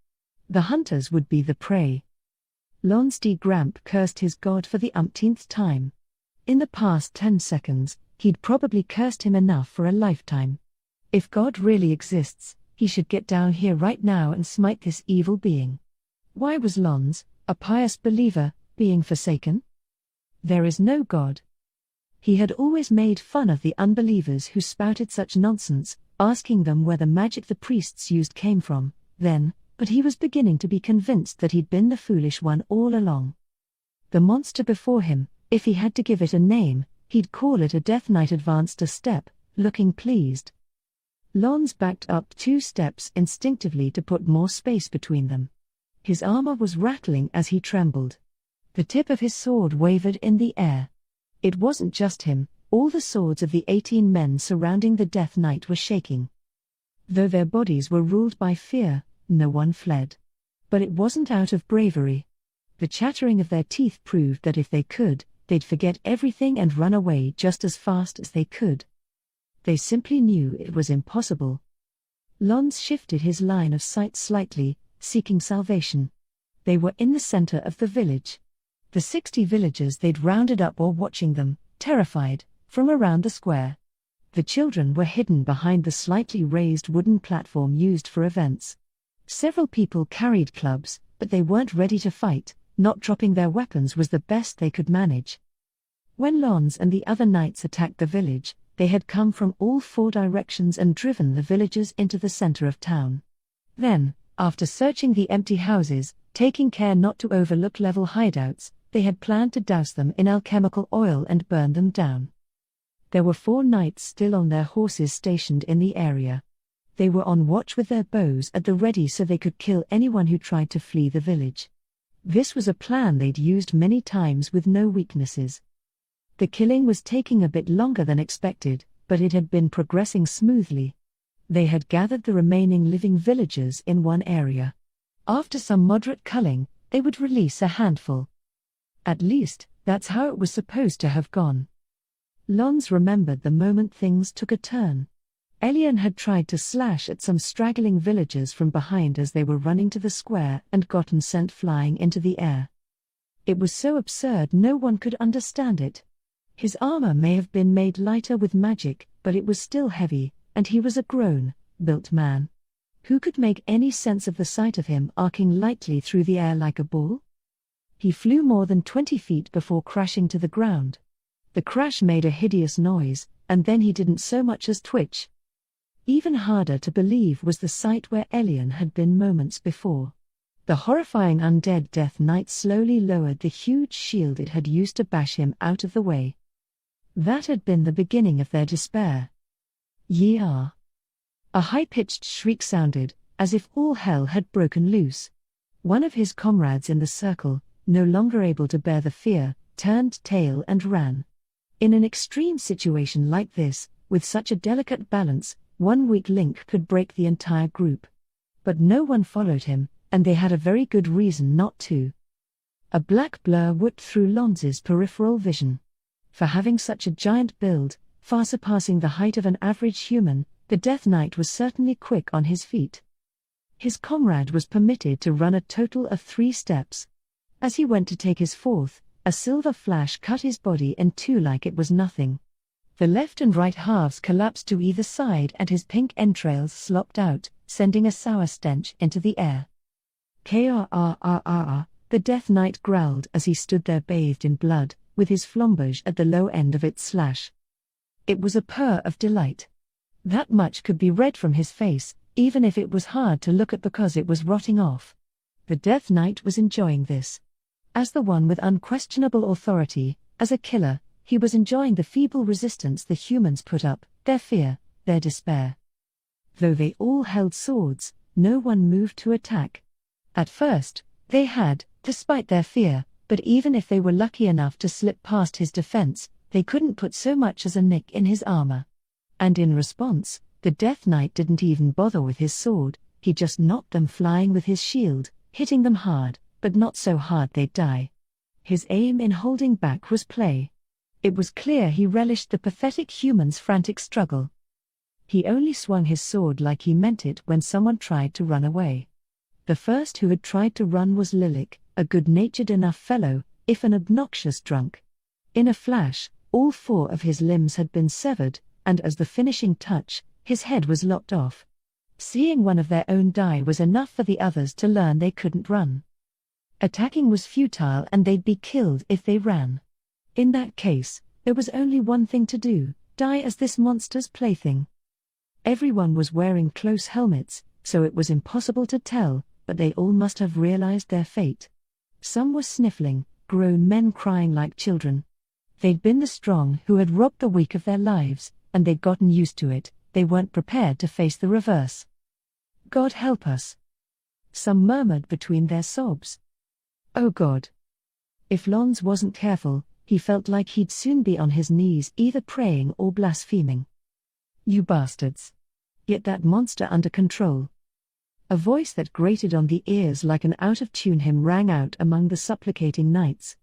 The hunters would be the prey. Lonsty Gramp cursed his god for the umpteenth time. In the past 10 seconds, he'd probably cursed him enough for a lifetime. If God really exists, he should get down here right now and smite this evil being. Why was Lons, a pious believer, being forsaken? There is no God. He had always made fun of the unbelievers who spouted such nonsense, asking them where the magic the priests used came from, but he was beginning to be convinced that he'd been the foolish one all along. The monster before him, if he had to give it a name, he'd call it a Death Knight. Advanced a step, looking pleased. Lons backed up 2 steps instinctively to put more space between them. His armor was rattling as he trembled. The tip of his sword wavered in the air. It wasn't just him, all the swords of the 18 men surrounding the Death Knight were shaking. Though their bodies were ruled by fear, no one fled. But it wasn't out of bravery. The chattering of their teeth proved that if they could, they'd forget everything and run away just as fast as they could. They simply knew it was impossible. Lons shifted his line of sight slightly, seeking salvation. They were in the center of the village. The 60 villagers they'd rounded up were watching them, terrified, from around the square. The children were hidden behind the slightly raised wooden platform used for events. Several people carried clubs, but they weren't ready to fight. Not dropping their weapons was the best they could manage. When Lons and the other knights attacked the village, they had come from all 4 directions and driven the villagers into the center of town. Then, after searching the empty houses, taking care not to overlook level hideouts, they had planned to douse them in alchemical oil and burn them down. There were 4 knights still on their horses stationed in the area. They were on watch with their bows at the ready so they could kill anyone who tried to flee the village. This was a plan they'd used many times with no weaknesses. The killing was taking a bit longer than expected, but it had been progressing smoothly. They had gathered the remaining living villagers in one area. After some moderate culling, they would release a handful. At least, that's how it was supposed to have gone. Lons remembered the moment things took a turn. Elian had tried to slash at some straggling villagers from behind as they were running to the square and gotten sent flying into the air. It was so absurd no one could understand it. His armor may have been made lighter with magic, but it was still heavy, and he was a grown-built man. Who could make any sense of the sight of him arcing lightly through the air like a ball? He flew more than 20 feet before crashing to the ground. The crash made a hideous noise, and then he didn't so much as twitch. Even harder to believe was the sight where Elian had been moments before. The horrifying undead Death Knight slowly lowered the huge shield it had used to bash him out of the way. That had been the beginning of their despair. Ye are. A high-pitched shriek sounded, as if all hell had broken loose. One of his comrades in the circle, no longer able to bear the fear, turned tail and ran. In an extreme situation like this, with such a delicate balance, one weak link could break the entire group. But no one followed him, and they had a very good reason not to. A black blur whipped through Lonz's peripheral vision. For having such a giant build, far surpassing the height of an average human, the Death Knight was certainly quick on his feet. His comrade was permitted to run a total of 3 steps. As he went to take his fourth, a silver flash cut his body in two like it was nothing. The left and right halves collapsed to either side and his pink entrails slopped out, sending a sour stench into the air. Krrrr, the Death Knight growled as he stood there bathed in blood, with his flambeau at the low end of its slash. It was a purr of delight. That much could be read from his face, even if it was hard to look at because it was rotting off. The Death Knight was enjoying this. As the one with unquestionable authority, as a killer, he was enjoying the feeble resistance the humans put up, their fear, their despair. Though they all held swords, no one moved to attack. At first, they had, despite their fear, but even if they were lucky enough to slip past his defense, they couldn't put so much as a nick in his armor. And in response, the Death Knight didn't even bother with his sword, he just knocked them flying with his shield, hitting them hard, but not so hard they'd die. His aim in holding back was play. It was clear he relished the pathetic human's frantic struggle. He only swung his sword like he meant it when someone tried to run away. The first who had tried to run was Lilik, a good-natured enough fellow, if an obnoxious drunk. In a flash, all 4 of his limbs had been severed, and as the finishing touch, his head was lopped off. Seeing one of their own die was enough for the others to learn they couldn't run. Attacking was futile and they'd be killed if they ran. In that case, there was only one thing to do, die as this monster's plaything. Everyone was wearing close helmets, so it was impossible to tell, but they all must have realized their fate. Some were sniffling, grown men crying like children. They'd been the strong who had robbed the weak of their lives, and they'd gotten used to it, they weren't prepared to face the reverse. God help us. Some murmured between their sobs. Oh God. If Lonz wasn't careful, he felt like he'd soon be on his knees either praying or blaspheming. You bastards. Get that monster under control. A voice that grated on the ears like an out-of-tune hymn rang out among the supplicating knights.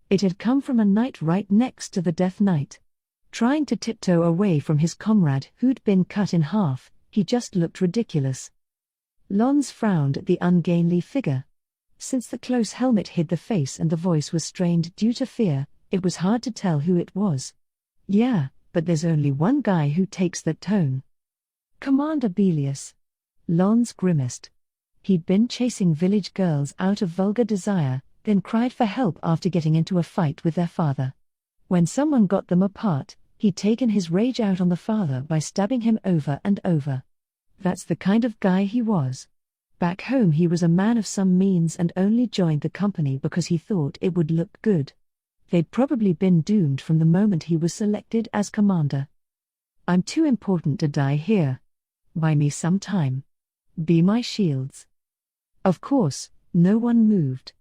It had come from a knight right next to the Death Knight. Trying to tiptoe away from his comrade who'd been cut in half, he just looked ridiculous. Lonz frowned at the ungainly figure. Since the close helmet hid the face and the voice was strained due to fear, it was hard to tell who it was. Yeah, but there's only one guy who takes that tone. Commander Belius. Lonz grimaced. He'd been chasing village girls out of vulgar desire, then cried for help after getting into a fight with their father. When someone got them apart, he'd taken his rage out on the father by stabbing him over and over. That's the kind of guy he was. Back home he was a man of some means and only joined the company because he thought it would look good. They'd probably been doomed from the moment he was selected as commander. I'm too important to die here. Buy me some time. Be my shields. Of course, no one moved.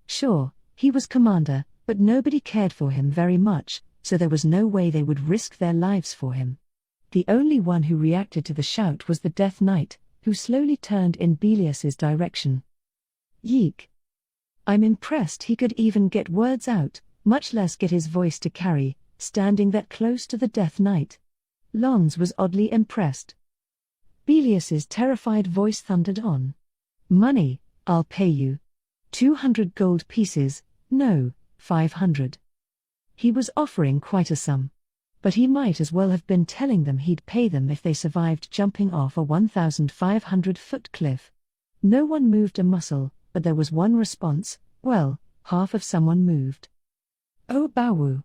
Sure, he was commander, but nobody cared for him very much, so there was no way they would risk their lives for him. The only one who reacted to the shout was the Death Knight, who slowly turned in Belius's direction. Yeek. I'm impressed he could even get words out, much less get his voice to carry, standing that close to the Death Knight. Lonz was oddly impressed. Belius's terrified voice thundered on. Money, I'll pay you. 200 gold pieces, no, 500. He was offering quite a sum. But he might as well have been telling them he'd pay them if they survived jumping off a 1,500-foot cliff. No one moved a muscle, but there was one response, well, half of someone moved. Oh Bawu.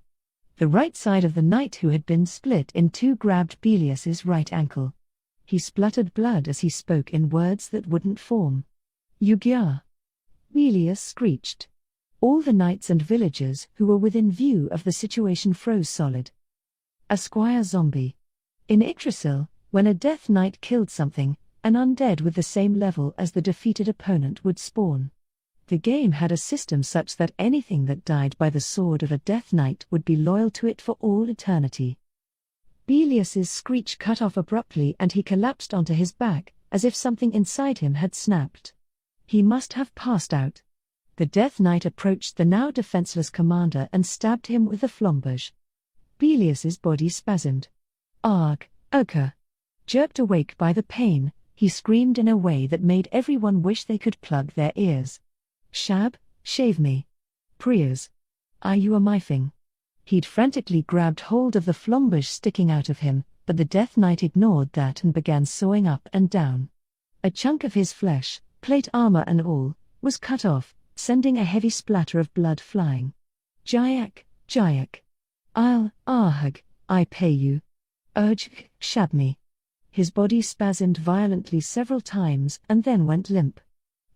The right side of the knight who had been split in two grabbed Belius's right ankle. He spluttered blood as he spoke in words that wouldn't form. "Ugya!" Belius screeched. All the knights and villagers who were within view of the situation froze solid. A squire zombie. In Yggdrasil, when a death knight killed something, an undead with the same level as the defeated opponent would spawn. The game had a system such that anything that died by the sword of a death knight would be loyal to it for all eternity. Belius's screech cut off abruptly and he collapsed onto his back, as if something inside him had snapped. He must have passed out. The death knight approached the now defenseless commander and stabbed him with a flamberge. Belius's body spasmed. "Arg, Oka!" Jerked awake by the pain, he screamed in a way that made everyone wish they could plug their ears. "Shab, shave me. Prius. Are you a mifing?" He'd frantically grabbed hold of the flamberge sticking out of him, but the death knight ignored that and began sawing up and down. A chunk of his flesh, plate armor and all, was cut off, sending a heavy splatter of blood flying. "Jayak, Jayak. I'll, Ahug, I pay you. Urge, shab me." His body spasmed violently several times and then went limp.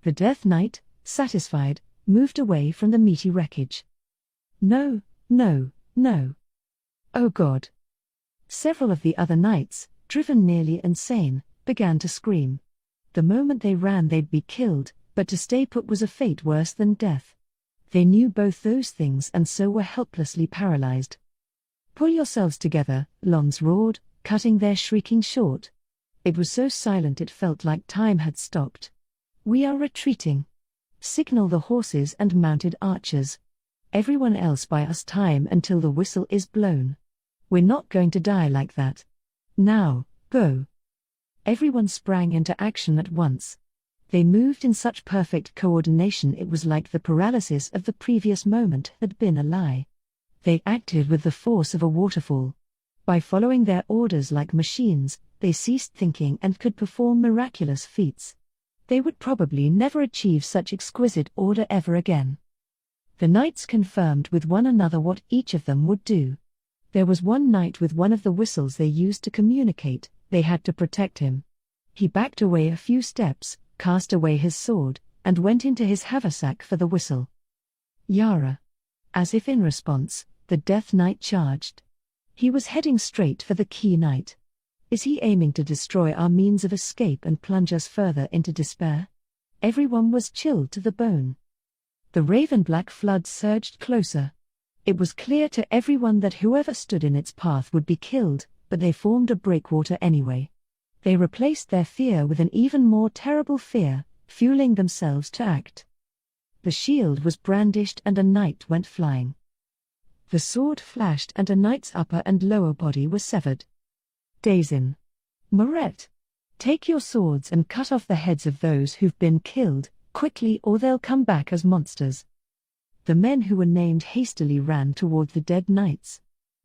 The death knight, satisfied, moved away from the meaty wreckage. "No, no, no. Oh God." Several of the other knights, driven nearly insane, began to scream. The moment they ran they'd be killed, but to stay put was a fate worse than death. They knew both those things and so were helplessly paralyzed. "Pull yourselves together," Lons roared, cutting their shrieking short. It was so silent it felt like time had stopped. "We are retreating. Signal the horses and mounted archers. Everyone else buy us time until the whistle is blown. We're not going to die like that. Now, go." Everyone sprang into action at once. They moved in such perfect coordination it was like the paralysis of the previous moment had been a lie. They acted with the force of a waterfall. By following their orders like machines, they ceased thinking and could perform miraculous feats. They would probably never achieve such exquisite order ever again. The knights confirmed with one another what each of them would do. There was one knight with one of the whistles they used to communicate. They had to protect him. He backed away a few steps, cast away his sword, and went into his haversack for the whistle. "Yara." As if in response, the Death Knight charged. He was heading straight for the Key Knight. Is he aiming to destroy our means of escape and plunge us further into despair? Everyone was chilled to the bone. The raven-black flood surged closer. It was clear to everyone that whoever stood in its path would be killed, but they formed a breakwater anyway. They replaced their fear with an even more terrible fear, fueling themselves to act. The shield was brandished and a knight went flying. The sword flashed and a knight's upper and lower body were severed. Dazin. Moret. Take your swords and cut off the heads of those who've been killed, quickly or they'll come back as monsters. The men who were named hastily ran toward the dead knights.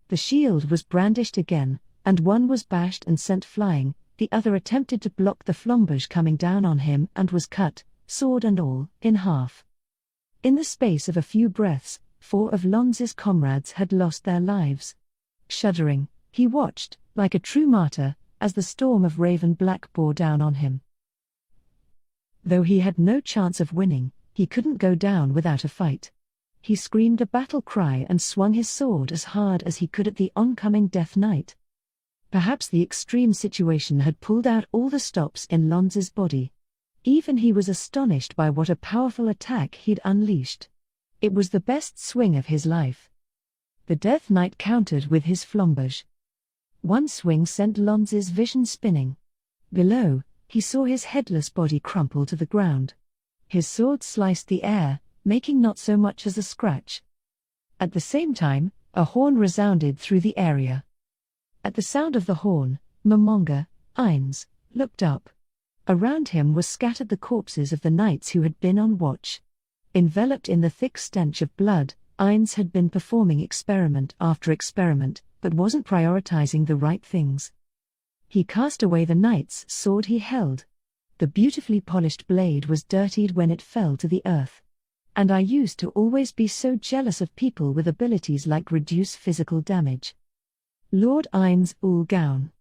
The shield was brandished again, and one was bashed and sent flying, the other attempted to block the flamberge coming down on him and was cut, sword and all, in half. In the space of a few breaths, 4 of Lons's comrades had lost their lives. Shuddering, he watched, like a true martyr, as the storm of raven black bore down on him. Though he had no chance of winning, he couldn't go down without a fight. He screamed a battle cry and swung his sword as hard as he could at the oncoming Death Knight. Perhaps the extreme situation had pulled out all the stops in Lons's body. Even he was astonished by what a powerful attack he'd unleashed. It was the best swing of his life. The Death Knight countered with his flamberge. One swing sent Lons's vision spinning. Below, he saw his headless body crumple to the ground. His sword sliced the air, making not so much as a scratch. At the same time, a horn resounded through the area. At the sound of the horn, Momonga, Ainz, looked up. Around him were scattered the corpses of the knights who had been on watch. Enveloped in the thick stench of blood, Ainz had been performing experiment after experiment, but wasn't prioritizing the right things. He cast away the knight's sword he held. The beautifully polished blade was dirtied when it fell to the earth. and I used to always be so jealous of people with abilities like reduce physical damage. Lord Ainz Ooal Gown.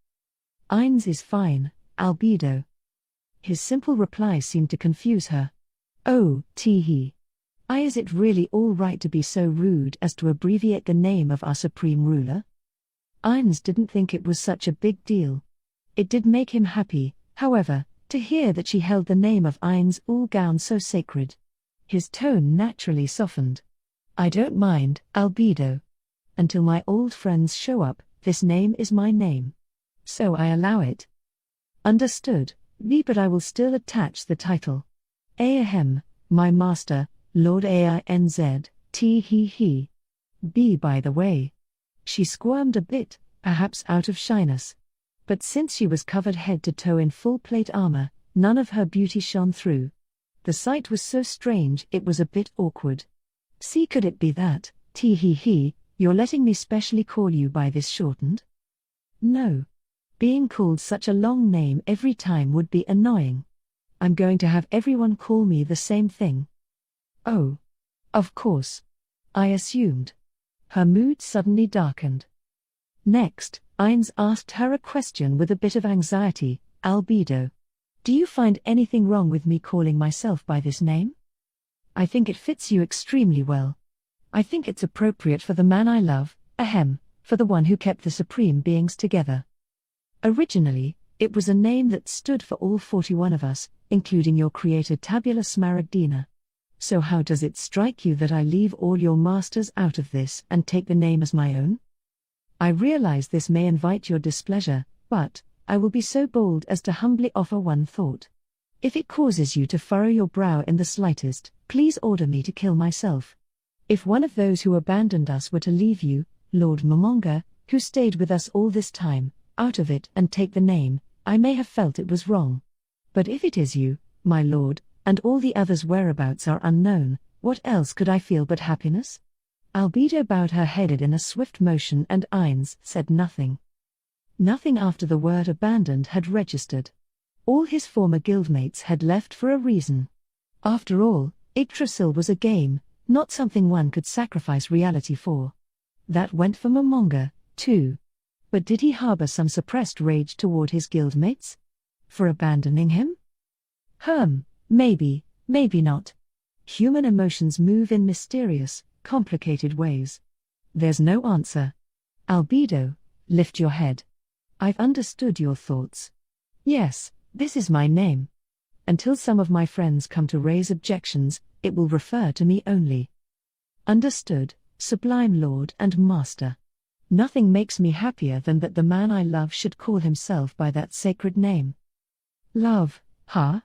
Ainz is fine, albedo. His simple reply seemed to confuse her. Oh, tee-hee. Is it really all right to be so rude as to abbreviate the name of our supreme ruler? Ainz didn't think it was such a big deal. It did make him happy, however, to hear that she held the name of Ainz Ooal Gown so sacred. His tone naturally softened. I don't mind, albedo. Until my old friends show up, this name is my name. So I allow it. Understood, but I will still attach the title. Ahem, my master, Lord Ainz, tee-hee-hee. By the way. She squirmed a bit, perhaps out of shyness. But since she was covered head to toe in full plate armor, none of her beauty shone through. The sight was so strange it was a bit awkward. See, could it be that, tee-hee-hee, you're letting me specially call you by this shortened? No. Being called such a long name every time would be annoying. I'm going to have everyone call me the same thing. Oh. Of course. I assumed. Her mood suddenly darkened. Next, Ainz asked her a question with a bit of anxiety, albedo. Do you find anything wrong with me calling myself by this name? I think it fits you extremely well. I think it's appropriate for the man I love, for the one who kept the supreme beings together. Originally, it was a name that stood for all 41 of us, including your creator Tabula Smaragdina. So how does it strike you that I leave all your masters out of this and take the name as my own? I realize this may invite your displeasure, but I will be so bold as to humbly offer one thought. If it causes you to furrow your brow in the slightest, please order me to kill myself. If one of those who abandoned us were to leave you, Lord Momonga, who stayed with us all this time, out of it and take the name, I may have felt it was wrong. But if it is you, my lord, and all the others' whereabouts are unknown, what else could I feel but happiness? Albedo bowed her head in a swift motion and Ainz said nothing. Nothing after the word abandoned had registered. All his former guildmates had left for a reason. After all, Yggdrasil was a game, not something one could sacrifice reality for. That went for Momonga, too. But did he harbor some suppressed rage toward his guildmates? For abandoning him? Maybe, maybe not. Human emotions move in mysterious, complicated ways. There's no answer. Albedo, lift your head. I've understood your thoughts. Yes, this is my name. Until some of my friends come to raise objections, it will refer to me only. Understood, Sublime Lord and Master. Nothing makes me happier than that the man I love should call himself by that sacred name. Love, huh?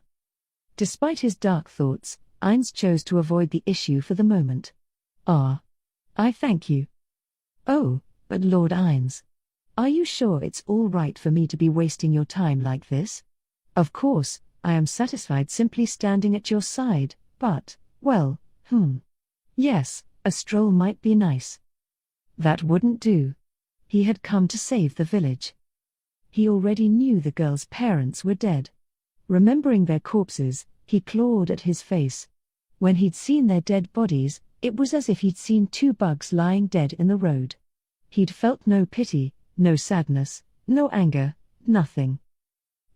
Despite his dark thoughts, Ainz chose to avoid the issue for the moment. I thank you. Oh, but Lord Ainz. Are you sure it's all right for me to be wasting your time like this? Of course, I am satisfied simply standing at your side, but, well, yes, a stroll might be nice. That wouldn't do. He had come to save the village. He already knew the girl's parents were dead. Remembering their corpses, he clawed at his face. When he'd seen their dead bodies, it was as if he'd seen two bugs lying dead in the road. He'd felt no pity, no sadness, no anger, nothing.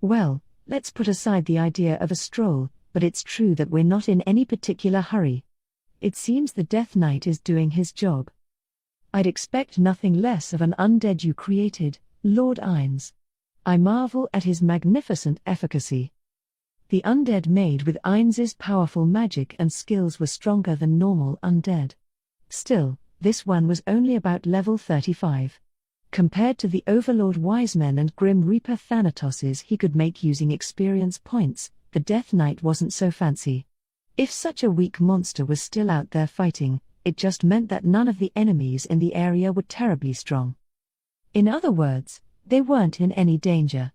Well, let's put aside the idea of a stroll, but it's true that we're not in any particular hurry. It seems the Death Knight is doing his job. I'd expect nothing less of an undead you created, Lord Ainz. I marvel at his magnificent efficacy. The undead made with Ainz's powerful magic and skills were stronger than normal undead. Still, this one was only about level 35. Compared to the Overlord Wise Men and Grim Reaper Thanatoses he could make using experience points, the Death Knight wasn't so fancy. If such a weak monster was still out there fighting, it just meant that none of the enemies in the area were terribly strong. In other words, they weren't in any danger.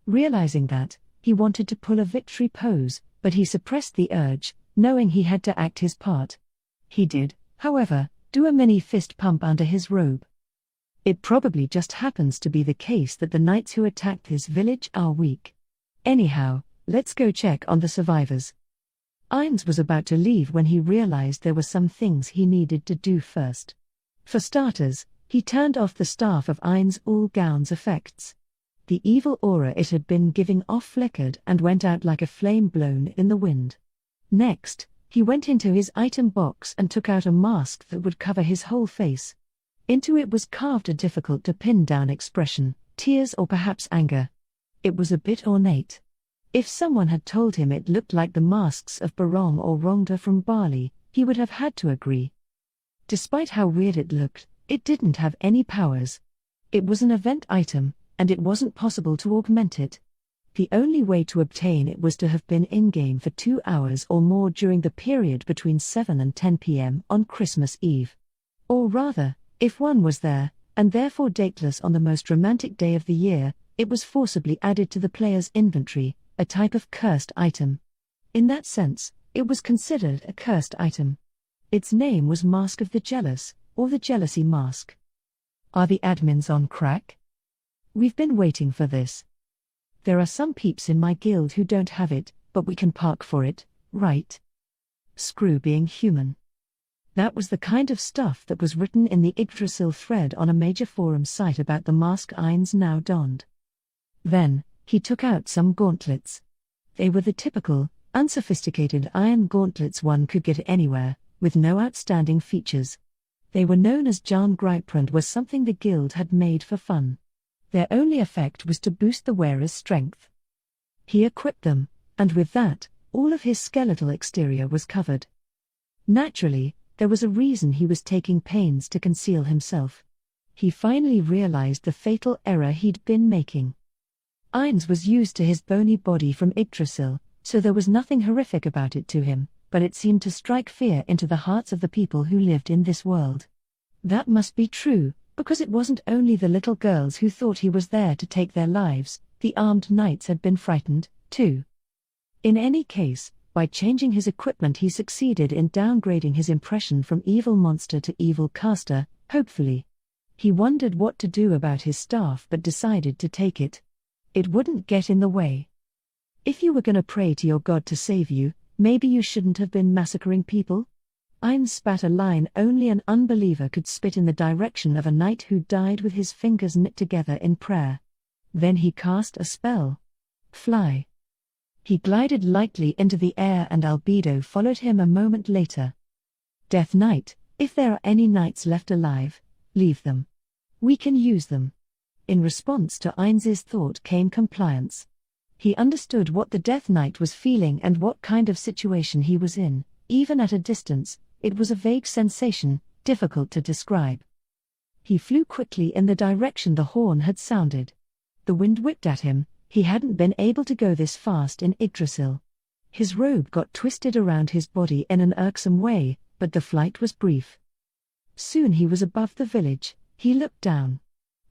Realizing that, he wanted to pull a victory pose, but he suppressed the urge, knowing he had to act his part. He did, however, do a mini fist pump under his robe. It probably just happens to be the case that the knights who attacked his village are weak. Anyhow, let's go check on the survivors. Ainz was about to leave when he realized there were some things he needed to do first. For starters, he turned off the staff of Ainz Ooal Gown's effects. The evil aura it had been giving off flickered and went out like a flame blown in the wind. Next, he went into his item box and took out a mask that would cover his whole face. Into it was carved a difficult to pin down expression, tears or perhaps anger. It was a bit ornate. If someone had told him it looked like the masks of Barong or Rongda from Bali, he would have had to agree. Despite how weird it looked, it didn't have any powers. It was an event item, and it wasn't possible to augment it. The only way to obtain it was to have been in-game for 2 hours or more during the period between 7 and 10 p.m. on Christmas Eve. Or rather, if one was there, and therefore dateless on the most romantic day of the year, it was forcibly added to the player's inventory, a type of cursed item. In that sense, it was considered a cursed item. Its name was Mask of the Jealous, or the Jealousy Mask. Are the admins on crack? We've been waiting for this. There are some peeps in my guild who don't have it, but we can park for it, right? Screw being human. That was the kind of stuff that was written in the Yggdrasil thread on a major forum site about the mask Ainz now donned. Then, he took out some gauntlets. They were the typical, unsophisticated iron gauntlets one could get anywhere, with no outstanding features. They were known as Jan Grijper and were something the guild had made for fun. Their only effect was to boost the wearer's strength. He equipped them, and with that, all of his skeletal exterior was covered. Naturally, there was a reason he was taking pains to conceal himself. He finally realized the fatal error he'd been making. Ainz was used to his bony body from Yggdrasil, so there was nothing horrific about it to him, but it seemed to strike fear into the hearts of the people who lived in this world. That must be true, because it wasn't only the little girls who thought he was there to take their lives, the armed knights had been frightened, too. In any case, by changing his equipment he succeeded in downgrading his impression from evil monster to evil caster, hopefully. He wondered what to do about his staff but decided to take it. It wouldn't get in the way. If you were gonna pray to your god to save you, maybe you shouldn't have been massacring people? Ainz spat a line only an unbeliever could spit in the direction of a knight who died with his fingers knit together in prayer. Then he cast a spell. Fly. He glided lightly into the air and Albedo followed him a moment later. Death Knight, if there are any knights left alive, leave them. We can use them. In response to Ainz's thought came compliance. He understood what the Death Knight was feeling and what kind of situation he was in. Even at a distance, it was a vague sensation, difficult to describe. He flew quickly in the direction the horn had sounded. The wind whipped at him. He hadn't been able to go this fast in Yggdrasil. His robe got twisted around his body in an irksome way, but the flight was brief. Soon he was above the village. He looked down.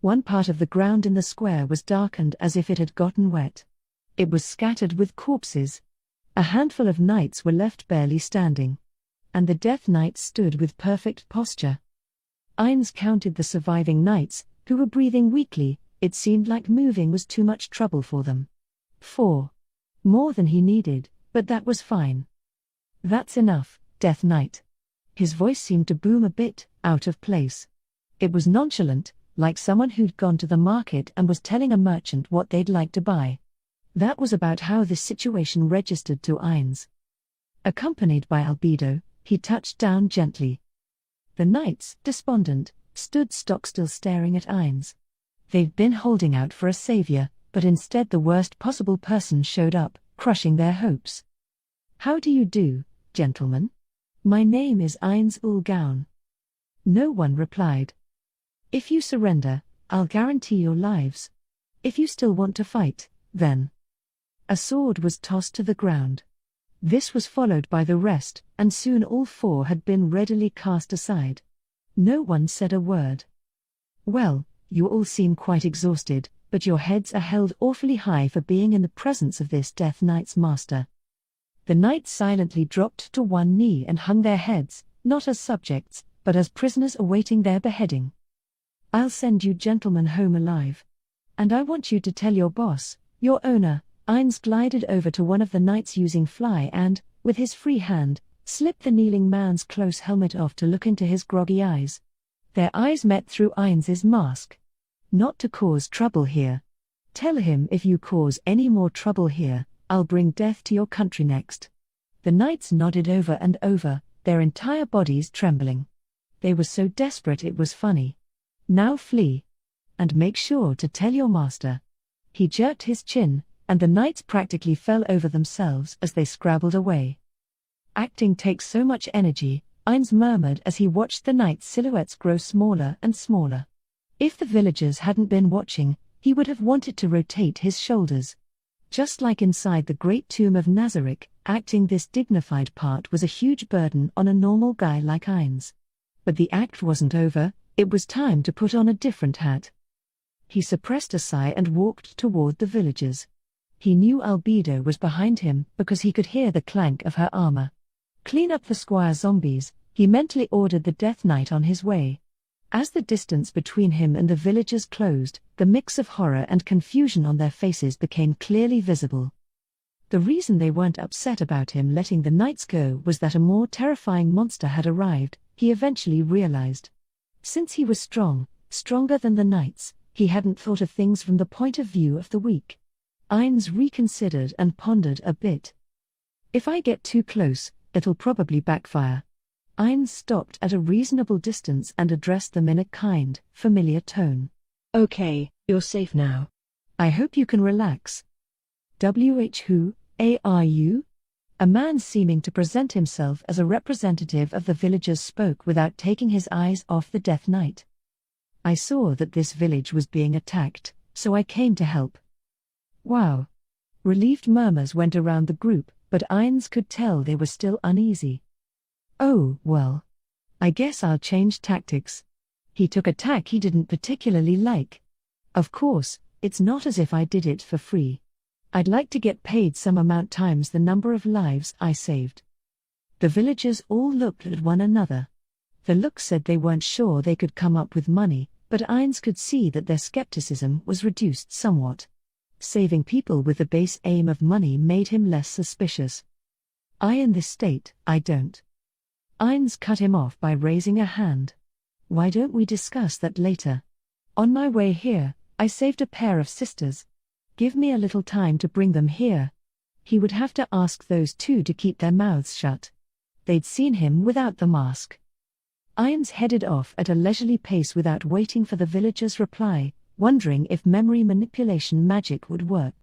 One part of the ground in the square was darkened as if it had gotten wet. It was scattered with corpses. A handful of knights were left barely standing. And the Death Knight stood with perfect posture. Ainz counted the surviving knights, who were breathing weakly. It seemed like moving was too much trouble for them. 4. More than he needed, but that was fine. That's enough, Death Knight. His voice seemed to boom a bit, out of place. It was nonchalant, like someone who'd gone to the market and was telling a merchant what they'd like to buy. That was about how this situation registered to Ainz. Accompanied by Albedo, he touched down gently. The knights, despondent, stood stock-still staring at Ainz. They'd been holding out for a savior, but instead the worst possible person showed up, crushing their hopes. How do you do, gentlemen? My name is Ainz Ooal Gown. No one replied. If you surrender, I'll guarantee your lives. If you still want to fight, then. A sword was tossed to the ground. This was followed by the rest, and soon all 4 had been readily cast aside. No one said a word. Well, you all seem quite exhausted, but your heads are held awfully high for being in the presence of this Death Knight's master. The knights silently dropped to one knee and hung their heads, not as subjects, but as prisoners awaiting their beheading. I'll send you gentlemen home alive. And I want you to tell your boss, your owner. Ainz glided over to one of the knights using fly and, with his free hand, slipped the kneeling man's close helmet off to look into his groggy eyes. Their eyes met through Ainz's mask. "Not to cause trouble here. Tell him if you cause any more trouble here, I'll bring death to your country next." The knights nodded over and over, their entire bodies trembling. They were so desperate it was funny. "Now flee. And make sure to tell your master." He jerked his chin, and the knights practically fell over themselves as they scrabbled away. "Acting takes so much energy," Ainz murmured as he watched the knights' silhouettes grow smaller and smaller. If the villagers hadn't been watching, he would have wanted to rotate his shoulders. Just like inside the great tomb of Nazarick, acting this dignified part was a huge burden on a normal guy like Ainz. But the act wasn't over, it was time to put on a different hat. He suppressed a sigh and walked toward the villagers. He knew Albedo was behind him because he could hear the clank of her armor. "Clean up the squire zombies," he mentally ordered the Death Knight on his way. As the distance between him and the villagers closed, the mix of horror and confusion on their faces became clearly visible. The reason they weren't upset about him letting the knights go was that a more terrifying monster had arrived, he eventually realized. Since he was strong, stronger than the knights, he hadn't thought of things from the point of view of the weak. Ainz reconsidered and pondered a bit. "If I get too close, it'll probably backfire." Ainz stopped at a reasonable distance and addressed them in a kind, familiar tone.
"Okay, you're safe now.
"I hope you can relax." Who are you? A man seeming to present himself as a representative of the villagers spoke without taking his eyes off the Death Knight. "I saw that this village was being attacked, so I came to help." "Wow." Relieved murmurs went around the group, but Ainz could tell they were still uneasy. "Oh, well. I guess I'll change tactics." He took a tack he didn't particularly like. "Of course, it's not as if I did it for free. I'd like to get paid some amount times the number of lives I saved." The villagers all looked at one another. The look said they weren't sure they could come up with money, but Ainz could see that their skepticism was reduced somewhat. Saving people with the base aim of money made him less suspicious. In this state, I don't." Ainz cut him off by raising a hand. "Why don't we discuss that later? On my way here, I saved a pair of sisters. Give me a little time to bring them here." He would have to ask those two to keep their mouths shut. They'd seen him without the mask. Ainz headed off at a leisurely pace without waiting for the villager's reply, wondering if memory manipulation magic would work.